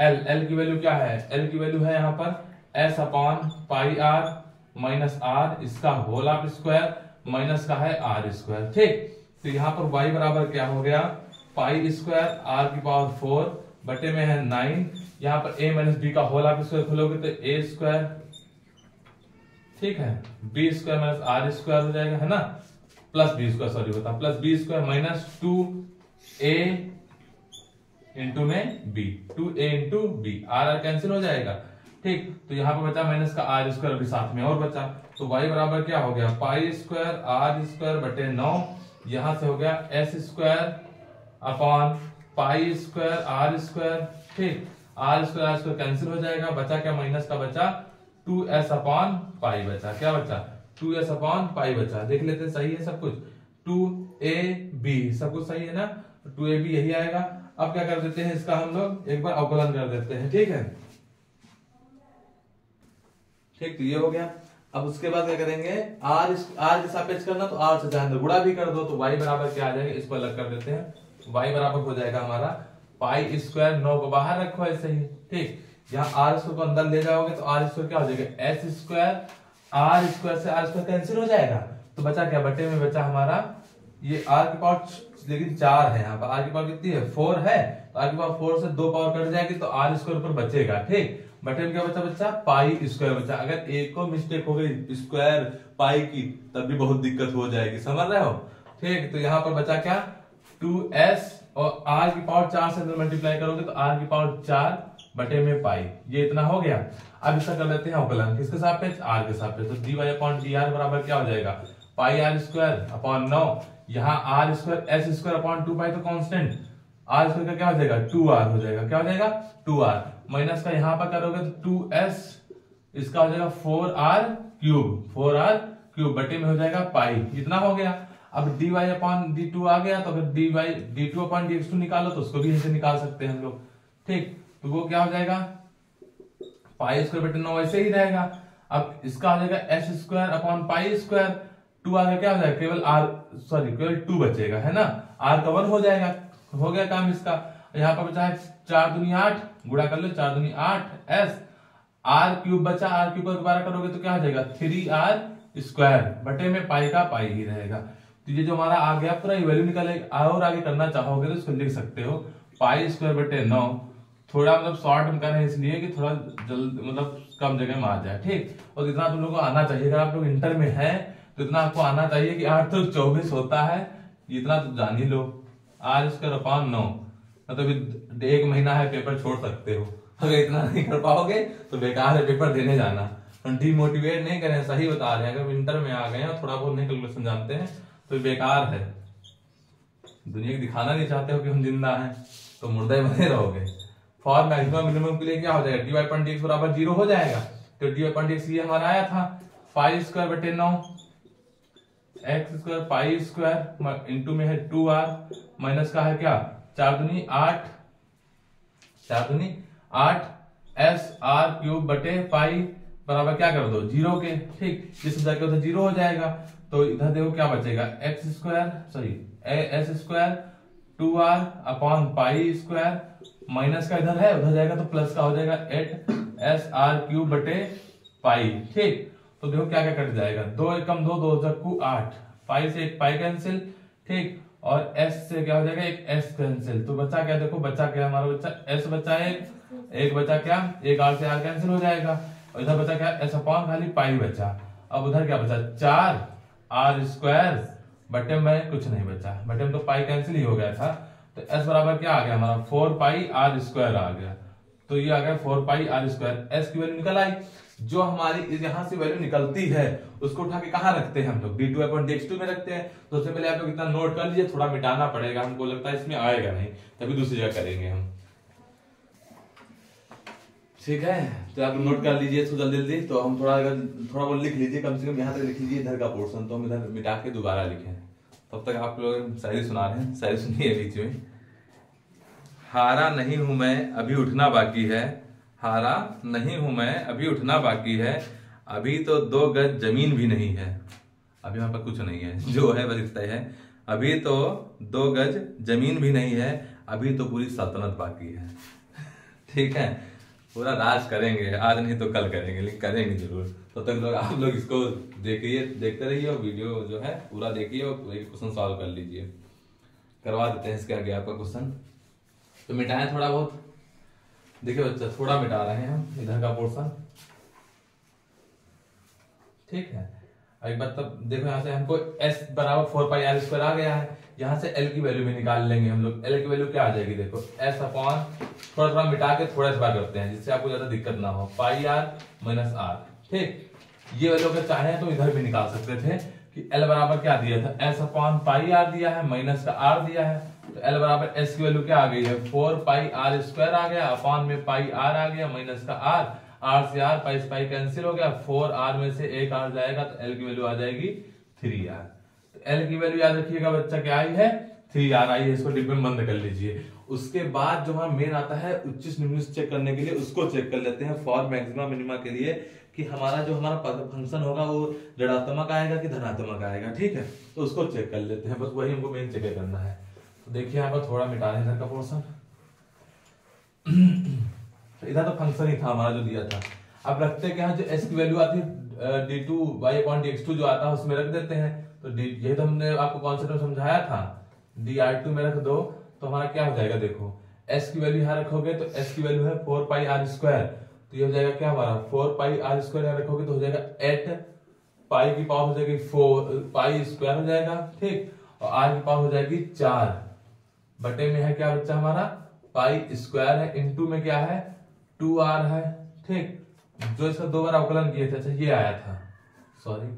एल की वैल्यू क्या है, एल की वैल्यू है यहाँ पर S upon pi R minus R, इसका होल ऑफ स्क्वायर माइनस का है आर स्क्वायर, ठीक। तो यहाँ पर y बराबर क्या हो गया, पाई स्क्वायर आर की पावर 4 बटे में है 9, यहाँ पर a माइनस बी का होल ऑफ स्क्वायर खोलोगे तो a स्क्वायर, ठीक है, b square minus are square हो जाएगा, है ना, प्लस बी स्क्वायर, सॉरी बता, plus B square minus 2a into में b, 2a into b, r are cancel हो जाएगा, ठीक। तो यहाँ पर बचा माइनस का आर स्क्वायर भी साथ में और बचा, तो y बराबर क्या हो गया, पाई स्क्वायर आर स्क्वायर बटे 9, यहां से हो गया S square upon pi square R square, ठीक, आर स्क्वायर कैंसिल हो जाएगा, बचा क्या, माइनस का बचा 2s अपॉन पाई बचा, क्या बचा, 2s अपॉन पाई बचा, देख लेते हैं सही है सब कुछ, 2ab सब कुछ सही है ना, 2ab यही आएगा। अब क्या कर देते हैं, इसका हम लोग एक बार अवकलन कर देते हैं, ठीक है, ठीक, तो ये हो गया। अब उसके बाद क्या करेंगे, आर के सापेक्ष करना, तो आर से चाहे अंदर गुणा भी कर दो, तो y बराबर क्या आ जाएगा, इसको अलग कर देते हैं, y बराबर हो जाएगा हमारा पाई स्क्वायर, 9 को बाहर रखो ऐसे ही, ठीक, यहाँ आर स्क्वायर को अंदर ले जाओगे तो आर स्क्वायर क्या हो जाएगा, एस स्क्वायर, आर स्क्वायर से आर स्क्वायर कैंसिल हो जाएगा, तो बचा क्या, बटे में बचा हमारा ये आर की पावर, लेकिन 4 है, यहाँ पर आर की पावर कितनी है, 4 है, तो आर की पावर 4 से 2 पावर कट जाएगी, तो आर स्क्वायर ऊपर बचेगा, ठीक, बटे में क्या बचा, बच्चा पाई स्क्वायर बचा। अगर एक को मिस्टेक हो गई स्क्वायर पाई की, तब भी बहुत दिक्कत हो जाएगी, समझ रहे हो, ठीक। तो यहाँ पर बचा क्या, 2s और r की पावर 4 से अंदर मल्टीप्लाई करोगे तो r की पावर 4 बटे में पाई, ये इतना हो गया। अब इसका कर लेते हैं अवकलन, किसके सापेक्ष, r के सापेक्ष, तो dy अपॉन dr बराबर क्या हो जाएगा, पाई आर स्क्वायर अपॉन 9, यहाँ R square S square upon 2 pi तो कांस्टेंट, आर स्क्वायर का क्या हो जाएगा, 2r हो जाएगा, क्या हो जाएगा, 2r, माइनस का यहाँ पर करोगे तो 2s, इसका हो जाएगा 4r क्यूब बटे में हो जाएगा पाई, इतना हो गया। अब dy अपॉन d2 आ गया, तो अगर d2 अपॉन dx2 निकालो तो उसको भी ऐसे निकाल सकते हैं हम लोग, ठीक, तो वो क्या हो जाएगा, पाई स्क्वायर बटे 9 ऐसे ही रहेगा। अब इसका हो जाएगा S square upon pi square, 2 आगे क्या हो जाएगा, केवल 2 बचेगा, है ना, r कवर हो जाएगा, हो गया काम इसका। यहाँ पर बचा है 4 दूनी 8, गुणा कर लो 4 दूनी 8 एस आर क्यूब बचा, आर क्यूब को दोबारा करोगे तो क्या हो जाएगा 3r² बटे में पाई का पाई ही रहेगा। तो ये जो हमारा आ गया पूरा वैल्यू निकलेगा। और आगे करना चाहोगे तो इसको लिख सकते हो π² बटे 9। थोड़ा मतलब शॉर्ट में कर रहे हैं इसलिए कि थोड़ा जल्द मतलब कम जगह में आ जाए, ठीक। और इतना तुम लोग को आना चाहिए, अगर आप लोग इंटर में हैं तो इतना आपको आना चाहिए कि 8 तो 24 होता है, इतना तो जान ही लो। r²/9 मतलब 1 महीना है पेपर छोड़ सकते हो। अगर इतना नहीं कर पाओगे तो बेकार है पेपर देने जाना। हम डिमोटिवेट नहीं करें, सही बता रहे हैं। अगर इंटर में आ गए हैं और थोड़ा बहुत नहीं कैलकुलेशन जानते हैं तो बेकार है। दुनिया को दिखाना नहीं चाहते हो कि हम जिंदा हैं तो मुर्दा बने रहोगे। फॉर मैक्सिमम मिनिमम के लिए क्या हो जाएगा dy/dx बराबर 0 हो जाएगा। तो dy/dx ये हमारा आया था π² बटे 9 x² π² इंटू में है 2r माइनस का है क्या 4 दूनी 8 एस आर क्यूब बटे पाई बराबर क्या कर दो 0 के, ठीक। जिस जाके उधर 0 हो जाएगा तो इधर देखो क्या बचेगा s² 2r/π² माइनस का इधर है उधर जाएगा तो प्लस का हो जाएगा 8 एस आर क्यूब बटे पाई, ठीक। तो देखो क्या क्या कट जाएगा 2 एकम 2 2 जक्कू 8 पाई से एक पाई कैंसिल, ठीक। और s से क्या हो जाएगा एक s कैंसिल। तो बचा क्या देखो बचा क्या हमारा बच्चा s बचा एक बचा क्या एक r से r कैंसिल हो जाएगा और इधर बचा क्या s अपॉन खाली पाई बचा। अब उधर क्या बचा 4r² बटे में कुछ नहीं बचा, बटे में तो पाई कैंसिल ही हो गया था। तो s बराबर क्या आ गया हमारा 4πr² आ गया। तो ये आ गया 4πr²। s की वैल्यू निकल आई। जो हमारी यहां से वैल्यू निकलती है उसको उठा के कहां रखते हैं हम लोग d2/dx2 में रखते हैं। तो सबसे पहले आप लोग इतना नोट कर लीजिए, थोड़ा मिटाना पड़ेगा, हमको लगता है इसमें आएगा नहीं, तभी दूसरी जगह करेंगे हम, ठीक है। तो आप नोट कर लीजिए इसको जल्दी जल्दी। तो हम थोड़ा बहुत लिख लीजिए, कम से कम यहाँ तक लिख लीजिए इधर का पोर्शन, तो हम इधर मिटा के दोबारा लिखें। तब तक आप लोग शायरी सुना रहे हैं, शायरी सुनिए बीच में। हारा नहीं हूं मैं अभी उठना बाकी है, हारा नहीं हूं मैं अभी उठना बाकी है, अभी तो 2 गज जमीन भी नहीं है। अभी यहाँ पर कुछ नहीं है, जो है बस इतना है। अभी तो 2 गज जमीन भी नहीं है, अभी तो पूरी सल्तनत बाकी है, ठीक है। पूरा राज करेंगे, आज नहीं तो कल करेंगे, लेकिन करेंगे जरूर। तो तक लोग आप लोग इसको देखते रहिए और वीडियो जो है पूरा देखिए और पूरे क्वेश्चन सॉल्व कर लीजिए। करवा देते हैं इसके आगे आपका क्वेश्चन। तो मिटाएं थोड़ा बहुत, देखिए बच्चा थोड़ा मिटा रहे हैं हम इधर का पोर्शन, ठीक है। एक बात तब देखो यहाँ से हमको s बराबर 4πr² आ गया है। यहाँ से l की वैल्यू भी निकाल लेंगे हम लोग। l की वैल्यू क्या आ जाएगी देखो s अपॉन थोड़ा थोड़ा मिटा के थोड़ा इस बार करते हैं जिससे आपको ज्यादा दिक्कत ना हो, πr - r, ठीक। ये वैल्यू अगर चाहे तो इधर भी निकाल सकते थे कि l बराबर क्या दिया था s अपॉन πr दिया है माइनस का r दिया है। तो l बराबर s की वैल्यू क्या आ गई है 4πr² आ गया, अपॉन में πr आ गया माइनस का r, r से r पाई से पाई कैंसिल हो गया, 4r में से एक r जाएगा तो l की वैल्यू आ जाएगी 3r। तो l की वैल्यू याद रखिएगा बच्चा क्या आई है 3r आई है। इसको डिब्बे में बंद कर लीजिए। उसके बाद जो हमारा मेन आता है उच्च निम्न चेक करने के लिए, उसको चेक कर लेते हैं फॉर मैक्सिमा मिनिमा के लिए कि हमारा जो हमारा फंक्शन होगा वो ऋणात्मक आएगा कि धनात्मक आएगा, ठीक है। तो उसको चेक कर लेते हैं, बस वही हमको मेन चेक करना है। तो देखिए यहाँ पर थोड़ा मिटा रहे हैं इधर का पोर्शन। तो इधर तो फंक्शन ही था हमारा जो दिया था। अब रखते क्या है जो s की वैल्यू आती है d2y/dx2 जो आता है उसमें रख देते हैं। तो यही तो हमने आपको कॉन्सेप्ट में समझाया था, dr2 में रख दो तो हमारा क्या हो जाएगा देखो s की वैल्यू यहाँ रखोगे तो s की वैल्यू है 4πr²। तो ये हो जाएगा क्या हमारा 4πr² यहाँ रखोगे तो हो जाएगा 8 पाई की पावर हो जाएगी 4 π² हो जाएगा, ठीक। और r की पावर हो जाएगी 4 बटे में है क्या बच्चा हमारा π² है, इंटू में क्या है 2r है, ठीक। जो इसका 2 बार अवकलन किए थे, अच्छा ये आया था, सॉरी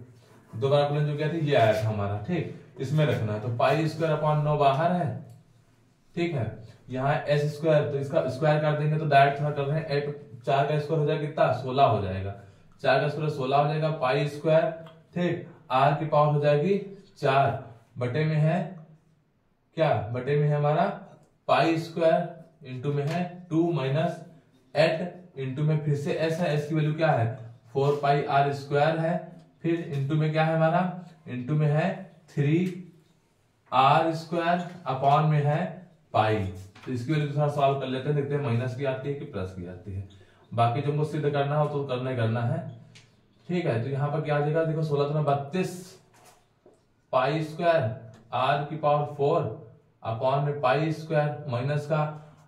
2 बार अवकलन जो किया था ये आया था हमारा, ठीक। इसमें रखना है। तो π²/9 बाहर है, ठीक है। यहाँ s², तो इसका स्क्वायर कर देंगे तो डायरेक्ट थोड़ा कर रहे हैं 8 4 का स्क्वायर हो जाएगा कितना 16 हो जाएगा, 4 का स्क्वायर 16 हो जाएगा π², ठीक। r की पावर हो जाएगी 4 बटे में है क्या, बटे में है हमारा π² इंटू में है 2 माइनस 8 इंटू में फिर से s है, s की वैल्यू क्या है 4πr² है, फिर इंटू में क्या है हमारा इंटू में है 3r² अपॉन में है पाई, तो इसकी वैल्यू थोड़ा सॉल्व कर लेते हैं, देखते हैं माइनस की आती है कि प्लस की आती है। बाकी जो हमको सिद्ध करना हो तो करना है। ठीक है, तो यहाँ पर क्या आ जाएगा, देखो 16 में 32 पाई स्क्वायर आर की पावर 4 अपॉन में पाई स्क्वायर माइनस का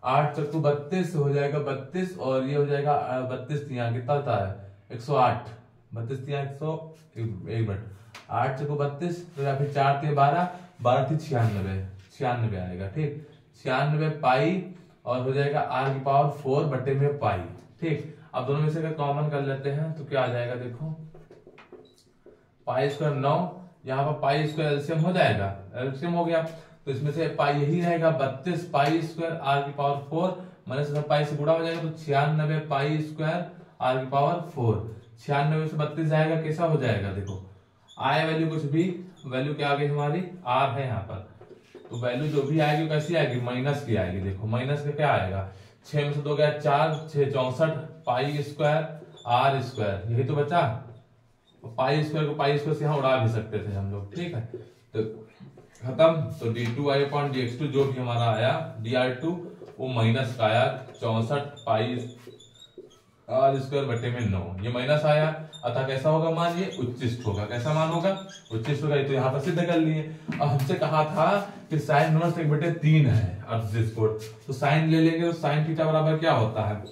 8 चक्कू 32 हो जाएगा 32, और ये हो जाएगा 32 यहाँ कितना होता है 108, 32 यहाँ 100, एक मिनट 8 चक्कू 32, तो फिर 4 थे 12, 12 थी 96 आएगा। ठीक, 96 पाई और हो जाएगा आर की पावर 4 बटे में पाई। ठीक, अब दोनों में से अगर कॉमन कर लेते हैं तो क्या आ जाएगा, देखो पाई स्क्वायर 9, यहाँ पर पाई स्क्वायर एलसीएम हो जाएगा, एलसीएम हो गया तो इसमें से पाई यही रहेगा 32 पाई स्क्वायर आर की पावर 4 माइनस पाई से गुणा हो जाएगा, तो 96 पाई स्क्वायर आर की पावर 4, 96 से 32 जाएगा, कैसा हो जाएगा, देखो आए वैल्यू कुछ भी, वैल्यू क्या आ गई हमारी आर है यहाँ पर, तो वैल्यू जो भी आएगी कैसी आएगी, माइनस की आएगी। देखो माइनस का क्या आएगा, 6 में से 2 गया 4, 6 64 पाई स्क्वायर आर स्क्वायर, यही तो बचा। पाई स्क्वायर को पाई स्क्वायर से यहाँ उड़ा भी सकते थे हम लोग। ठीक है, तो खत्म। तो d2y अपॉन dx2 जो भी हमारा आया dr2 वो माइनस का आया 64 पाई आर स्क्वायर बटे में 9, ये माइनस आया, अतः कैसा होगा मान, ये उच्चिष्ट होगा। कैसा मान होगा, उच्चिष्ट होगा। तो यहाँ पर सिद्ध कर लिए। अब हमसे कहा था कि साइन इनवर्स 1/3 है अर्धचिष्ट कोण, तो साइन ले लेंगे तो साइन थीटा बराबर क्या होता है,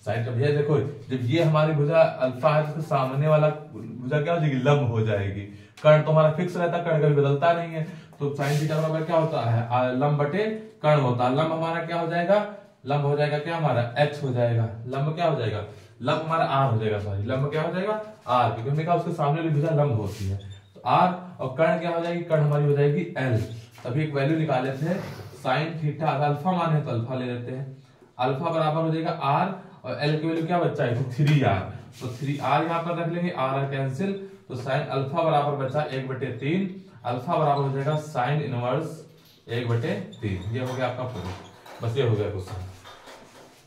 साइन का भैया देखो जब ये हमारी भुजा अल्फा है तो सामने वाला भुजा क्या हो जाएगी, लंब हो जाएगी। कर्ण तो हमारा फिक्स रहता है, कर्ण कभी बदलता नहीं है, तो साइन थीटा बराबर क्या होता है, लंब बटे कर्ण होता है। लंब हमारा क्या हो जाएगा, लंब हो जाएगा क्या हमारा h हो जाएगा, लंब क्या हो जाएगा, लंब हमारा r हो जाएगा, सॉरी लंब क्या हो जाएगा r, क्योंकि हमने कहा उसके सामने वाली भुजा लंब होती है, तो r, और कर्ण क्या हो जाएगी, कर्ण हमारी हो जाएगी l। तभी एक वैल्यू निकाले थे साइन थीटा, अल्फा मान है तो अल्फा ले लेते हैं, अल्फा बराबर हो जाएगा r, और l की वैल्यू क्या बच्चा है, तो 3r, तो 3r यहाँ पर रख लेंगे, r कैंसिल, तो साइन अल्फा बराबर बचा 1/3, अल्फा बराबर हो जाएगा साइन इनवर्स 1/3। ये हो गया आपका प्रूफ, बस ये हो गया क्वेश्चन।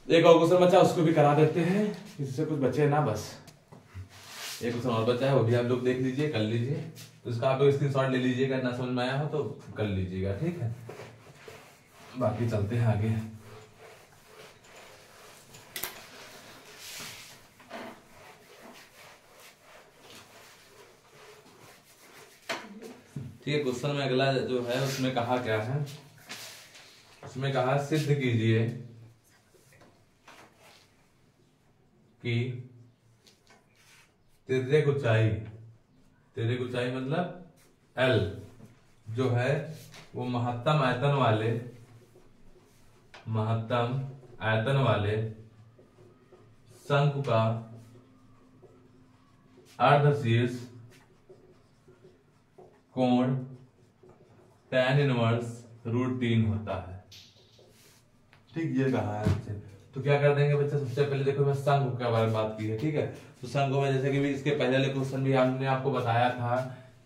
एक और क्वेश्चन बचा, उसको भी करा देते हैं, इससे कुछ बचे ना, बस एक क्वेश्चन और बचा है, वो भी आप लोग देख लीजिए, कर लीजिए, तो इसका आप लोग स्क्रीनशॉट ले लीजिएगा, ना समझ में आया हो तो कर लीजिएगा। ठीक है, बाकी चलते हैं आगे। ठीक है, क्वेश्चन में अगला जो है उसमें कहा क्या है, उसमें कहा सिद्ध कीजिए कि तिर्यक ऊंचाई मतलब L जो है वो महत्तम आयतन वाले शंकु का अर्धशीर्ष कोण tan इनवर्स √3 होता है। ठीक, ये कहा है आपसे, तो क्या कर देंगे बच्चे, सबसे पहले देखो मैं शंकु के बारे में बात की है। ठीक है, तो शंकु में जैसे कि इसके पहले क्वेश्चन भी हमने आपको बताया था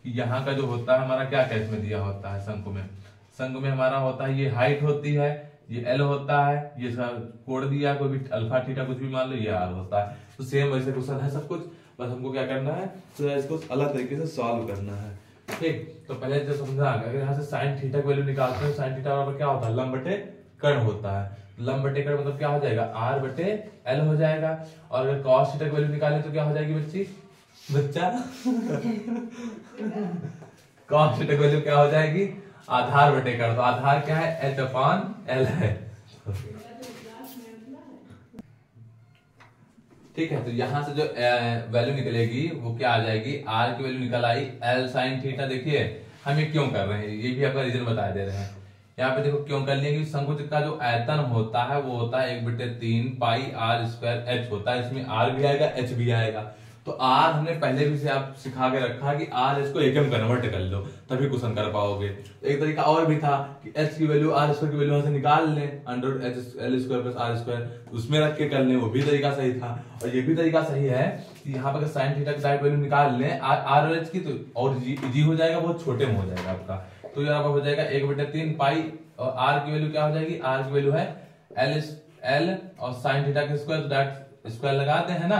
कि यहाँ का जो होता है हमारा क्या केस में दिया होता है, शंकु में हमारा होता है, ये हाइट होती है, ये L होता है, ये कोण दिया कोई भी अल्फा थीटा कुछ भी मान लो, ये R होता है। तो सेम वैसे क्वेश्चन है सब कुछ, बस हमको क्या करना है, तो इसको अलग तरीके से सॉल्व करना है। ठीक, तो पहले जो समझा, अगर यहाँ से साइन थीटा की वैल्यू निकालते हैं, साइन थीटा बराबर क्या होता है, लंब बटे कर्ण होता है, लंब बटे कर्ण मतलब क्या हो जाएगा, r/l हो जाएगा। और अगर cos थीटा की वैल्यू निकालें तो क्या हो जाएगी बच्चा cos थीटा की वैल्यू क्या हो जाएगी, आधार बटे कर्ण, तो आधार क्या है, h/l है। ठीक है, तो यहां से जो वैल्यू निकलेगी वो क्या आ जाएगी, r की वैल्यू निकल आई l sin थीटा। देखिए हम ये क्यों कर रहे हैं, ये भी आपका रीजन बता दे रहे हैं। यहाँ पे देखो क्यों कर लेंगे, शंकु का जो आयतन होता है वो होता है 1/3 पाई r स्क्वायर h होता है, इसमें r भी आएगा h भी आएगा। तो r हमने पहले भी से आप सिखा के रखा कि r इसको एकम कन्वर्ट कर लो तभी क्वेश्चन कर पाओगे। एक तरीका और भी था कि h की वैल्यू r स्क्वायर की वैल्यू से निकाल लें, √h/l² + r², उसमें रख के कर लें, वो भी तरीका सही था। और ये भी तरीका सही है कि यहाँ पर साइन थीटा की डायरेक्ट वैल्यू निकाल लें r और h की, तो और जी हो जाएगा, बहुत छोटे में हो जाएगा आपका, तो यहाँ पर हो जाएगा 1/3 पाई, और r की वैल्यू क्या हो जाएगी, r की वैल्यू है l और साइन थीटा के स्क्वायर, तो डायरेक्ट स्क्वायर लगाते हैं ना,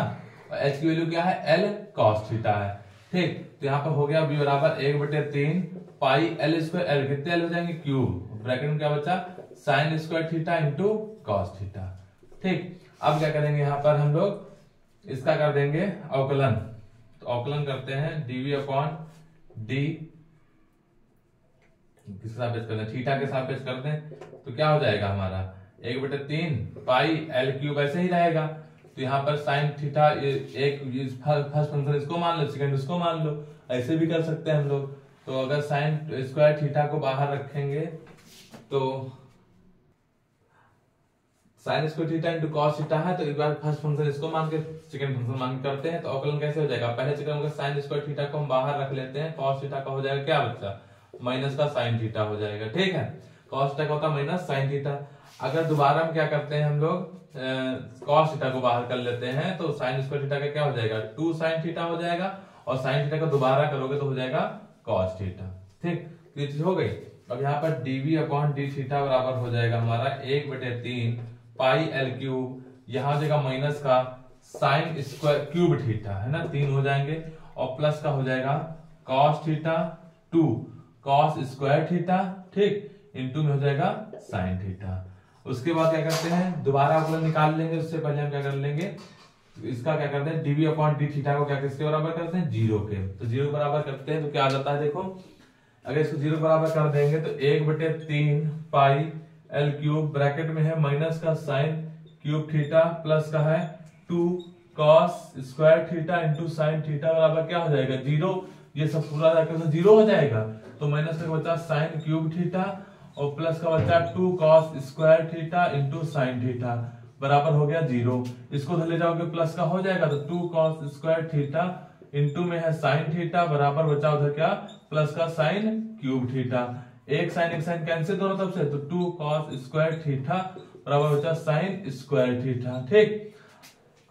और h की वैल्यू क्या है, l cos थीटा है। ठीक, तो यहाँ पर हो गया b बराबर 1/3 पाई l² l कितने l हो जाएंगे, क्यूब, ब्रैकेट में क्या बचा sine square theta into cos theta. ठीक, अब क्या करेंगे यहाँ पर हम लोग इसका कर देंगे अवकलन। तो अवकलन करते हैं डीवी अपॉन डी, किसके सापेक्ष करते हैं, थीटा के सापेक्ष करते हैं। तो क्या हो जाएगा हमारा 1/3 पाई एल क्यूब ऐसे ही रहेगा। तो यहाँ पर साइन थीटा एक फर्स्ट फंक्शन इसको मान लो, सेकंड इसको मान लो, ऐसे भी कर सकते हैं हम लोग। तो अगर साइन स्क्वायर थीटा को बाहर रखेंगे तो sine square theta into cos theta है, तो एक बार फर्स्ट फंक्शन इसको मान के सेकंड फंक्शन मान के करते हैं। तो अवकलन कैसे हो जाएगा, पहले चक्र में साइन स्क्वायर थीटा को हम बाहर रख लेते हैं, कॉस थीटा का हो जाएगा क्या बच्चा, माइनस का साइन थीटा हो जाएगा। ठीक है, कॉस थीटा का होता है माइनस साइन थीटा। अगर दोबारा हम क्या करते हैं, हम लोग कॉस थीटा को बाहर कर लेते हैं, तो साइन स्क्वायर थीटा का क्या हो जाएगा 2 साइन थीटा हो जाएगा, और साइन थीटा का दोबारा करोगे तो हो जाएगा कॉस थीटा। ठीक, तो ये चीज हो गई। अब यहाँ पर डीवी अपॉन डी थीटा बराबर हो जाएगा हमारा 1/3 पाई एल क्यूब, यहाँ हो जाएगा माइनस का साइन स्क्वायर क्यूब थीटा, है ना, 3 हो जाएंगे, और प्लस का हो जाएगा cos theta 2 cos square theta, ठीक, इंटू में हो जाएगा साइन थीटा। उसके बाद क्या करते हैं, दोबारा अवकलन निकाल लेंगे। उससे पहले हम क्या कर लेंगे, इसका क्या करते हैं डीवी अपॉन डी थीटा को क्या किसके बराबर करते हैं, 0 के। तो 0 बराबर करते हैं तो क्या आ जाता है, देखो अगर इसको 0 बराबर कर देंगे तो 1/3 पाई एल क्यूब ब्रैकेट में है माइनस का साइन क्यूब थीटा प्लस का है 2 cos square theta into sine theta बराबर क्या हो जाएगा 0। ये सब पूरा जाकर 0 हो जाएगा। तो माइनस का बचा साइन क्यूब थीटा और प्लस का बचा 2 cos square theta into sine theta बराबर हो गया 0। इसको ले जाओगे प्लस का हो जाएगा, तो 2 कॉस स्क्वायर थीटा इंटू में है साइन थीटा बराबर बचा उधर क्या प्लस का साइन क्यूब थीटा। एक साइन कैंसिल दोनों तरफ से, तो 2 कॉस स्क्वायर थीटा बराबर बचा साइन स्क्वायर थीटा। ठीक,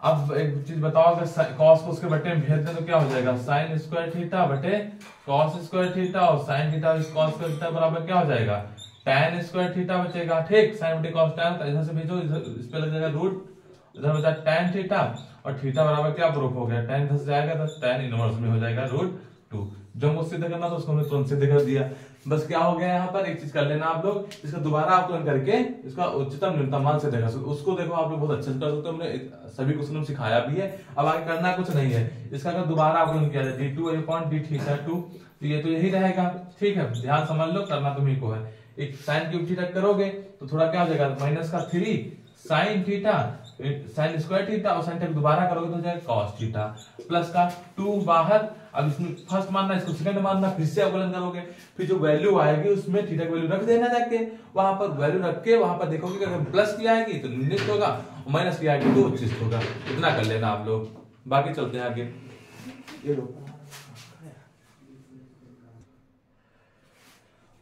अब एक चीज बताओ, अगर कॉस को उसके बटे में भेज दें तो क्या हो जाएगा, साइन स्क्वायर थीटा बटे कॉस स्क्वायर थीटा, और sine theta cos square theta बराबर क्या हो जाएगा tan स्क्वायर थीटा बचेगा। ठीक, साइन बटे कॉस tan, तो इधर से भेजो, इस पे लग जाएगा रूट, इधर बचा tan थीटा, और थीटा बराबर क्या प्रूफ हो गया, tan इधर से जाएगा तो tan इनवर्स में हो जाएगा √2। जो हमको सिद्ध करना था उसको हमने तुरंत सिद्ध कर दिया। बस क्या हो गया, यहाँ पर एक चीज कर लेना आप लोग, इसका दोबारा आकलन करके इसका उच्चतम न्यूनतम मान से देखा, उसको देखो आप लोग बहुत अच्छे से कर सकते हो, हमने सभी क्वेश्चन में सिखाया भी है। अब आगे करना कुछ नहीं है, इसका अगर दोबारा आकलन किया जाए d2 अपॉन d थीटा 2, तो ये तो यही रहेगा। ठीक है, ध्यान समझ लो, करना तुम्ही को है। एक साइन क्यूब थीटा करोगे तो थोड़ा क्या हो जाएगा, माइनस का 3 sine theta sine square theta, और साइन थीटा दोबारा करोगे तो हो जाएगा कॉस थीटा, प्लस का 2 बाहर। अब इसमें फर्स्ट मानना, इसको सेकंड मानना, फिर से अवकलन करोगे, फिर जो वैल्यू आएगी उसमें थीटा की वैल्यू रख देना, जाके वहां पर वैल्यू रख के वहां पर देखोगे कि अगर प्लस की आएगी तो निश्चित होगा, और माइनस की आएगी तो उच्चिष्ट होगा। इतना कर लेना आप लोग, बाकी चलते हैं आगे।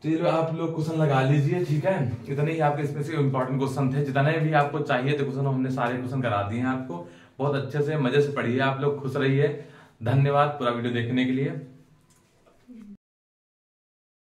तो ये आप लोग क्वेश्चन लगा लीजिए, ठीक है। इतने ही आपके इसमें से इंपॉर्टेंट क्वेश्चन थे, जितने भी आपको चाहिए थे क्वेश्चन हमने सारे क्वेश्चन करा दिए हैं आपको। बहुत अच्छे से मजे से पढ़िए आप लोग, खुश रहिए। धन्यवाद पूरा वीडियो देखने के लिए।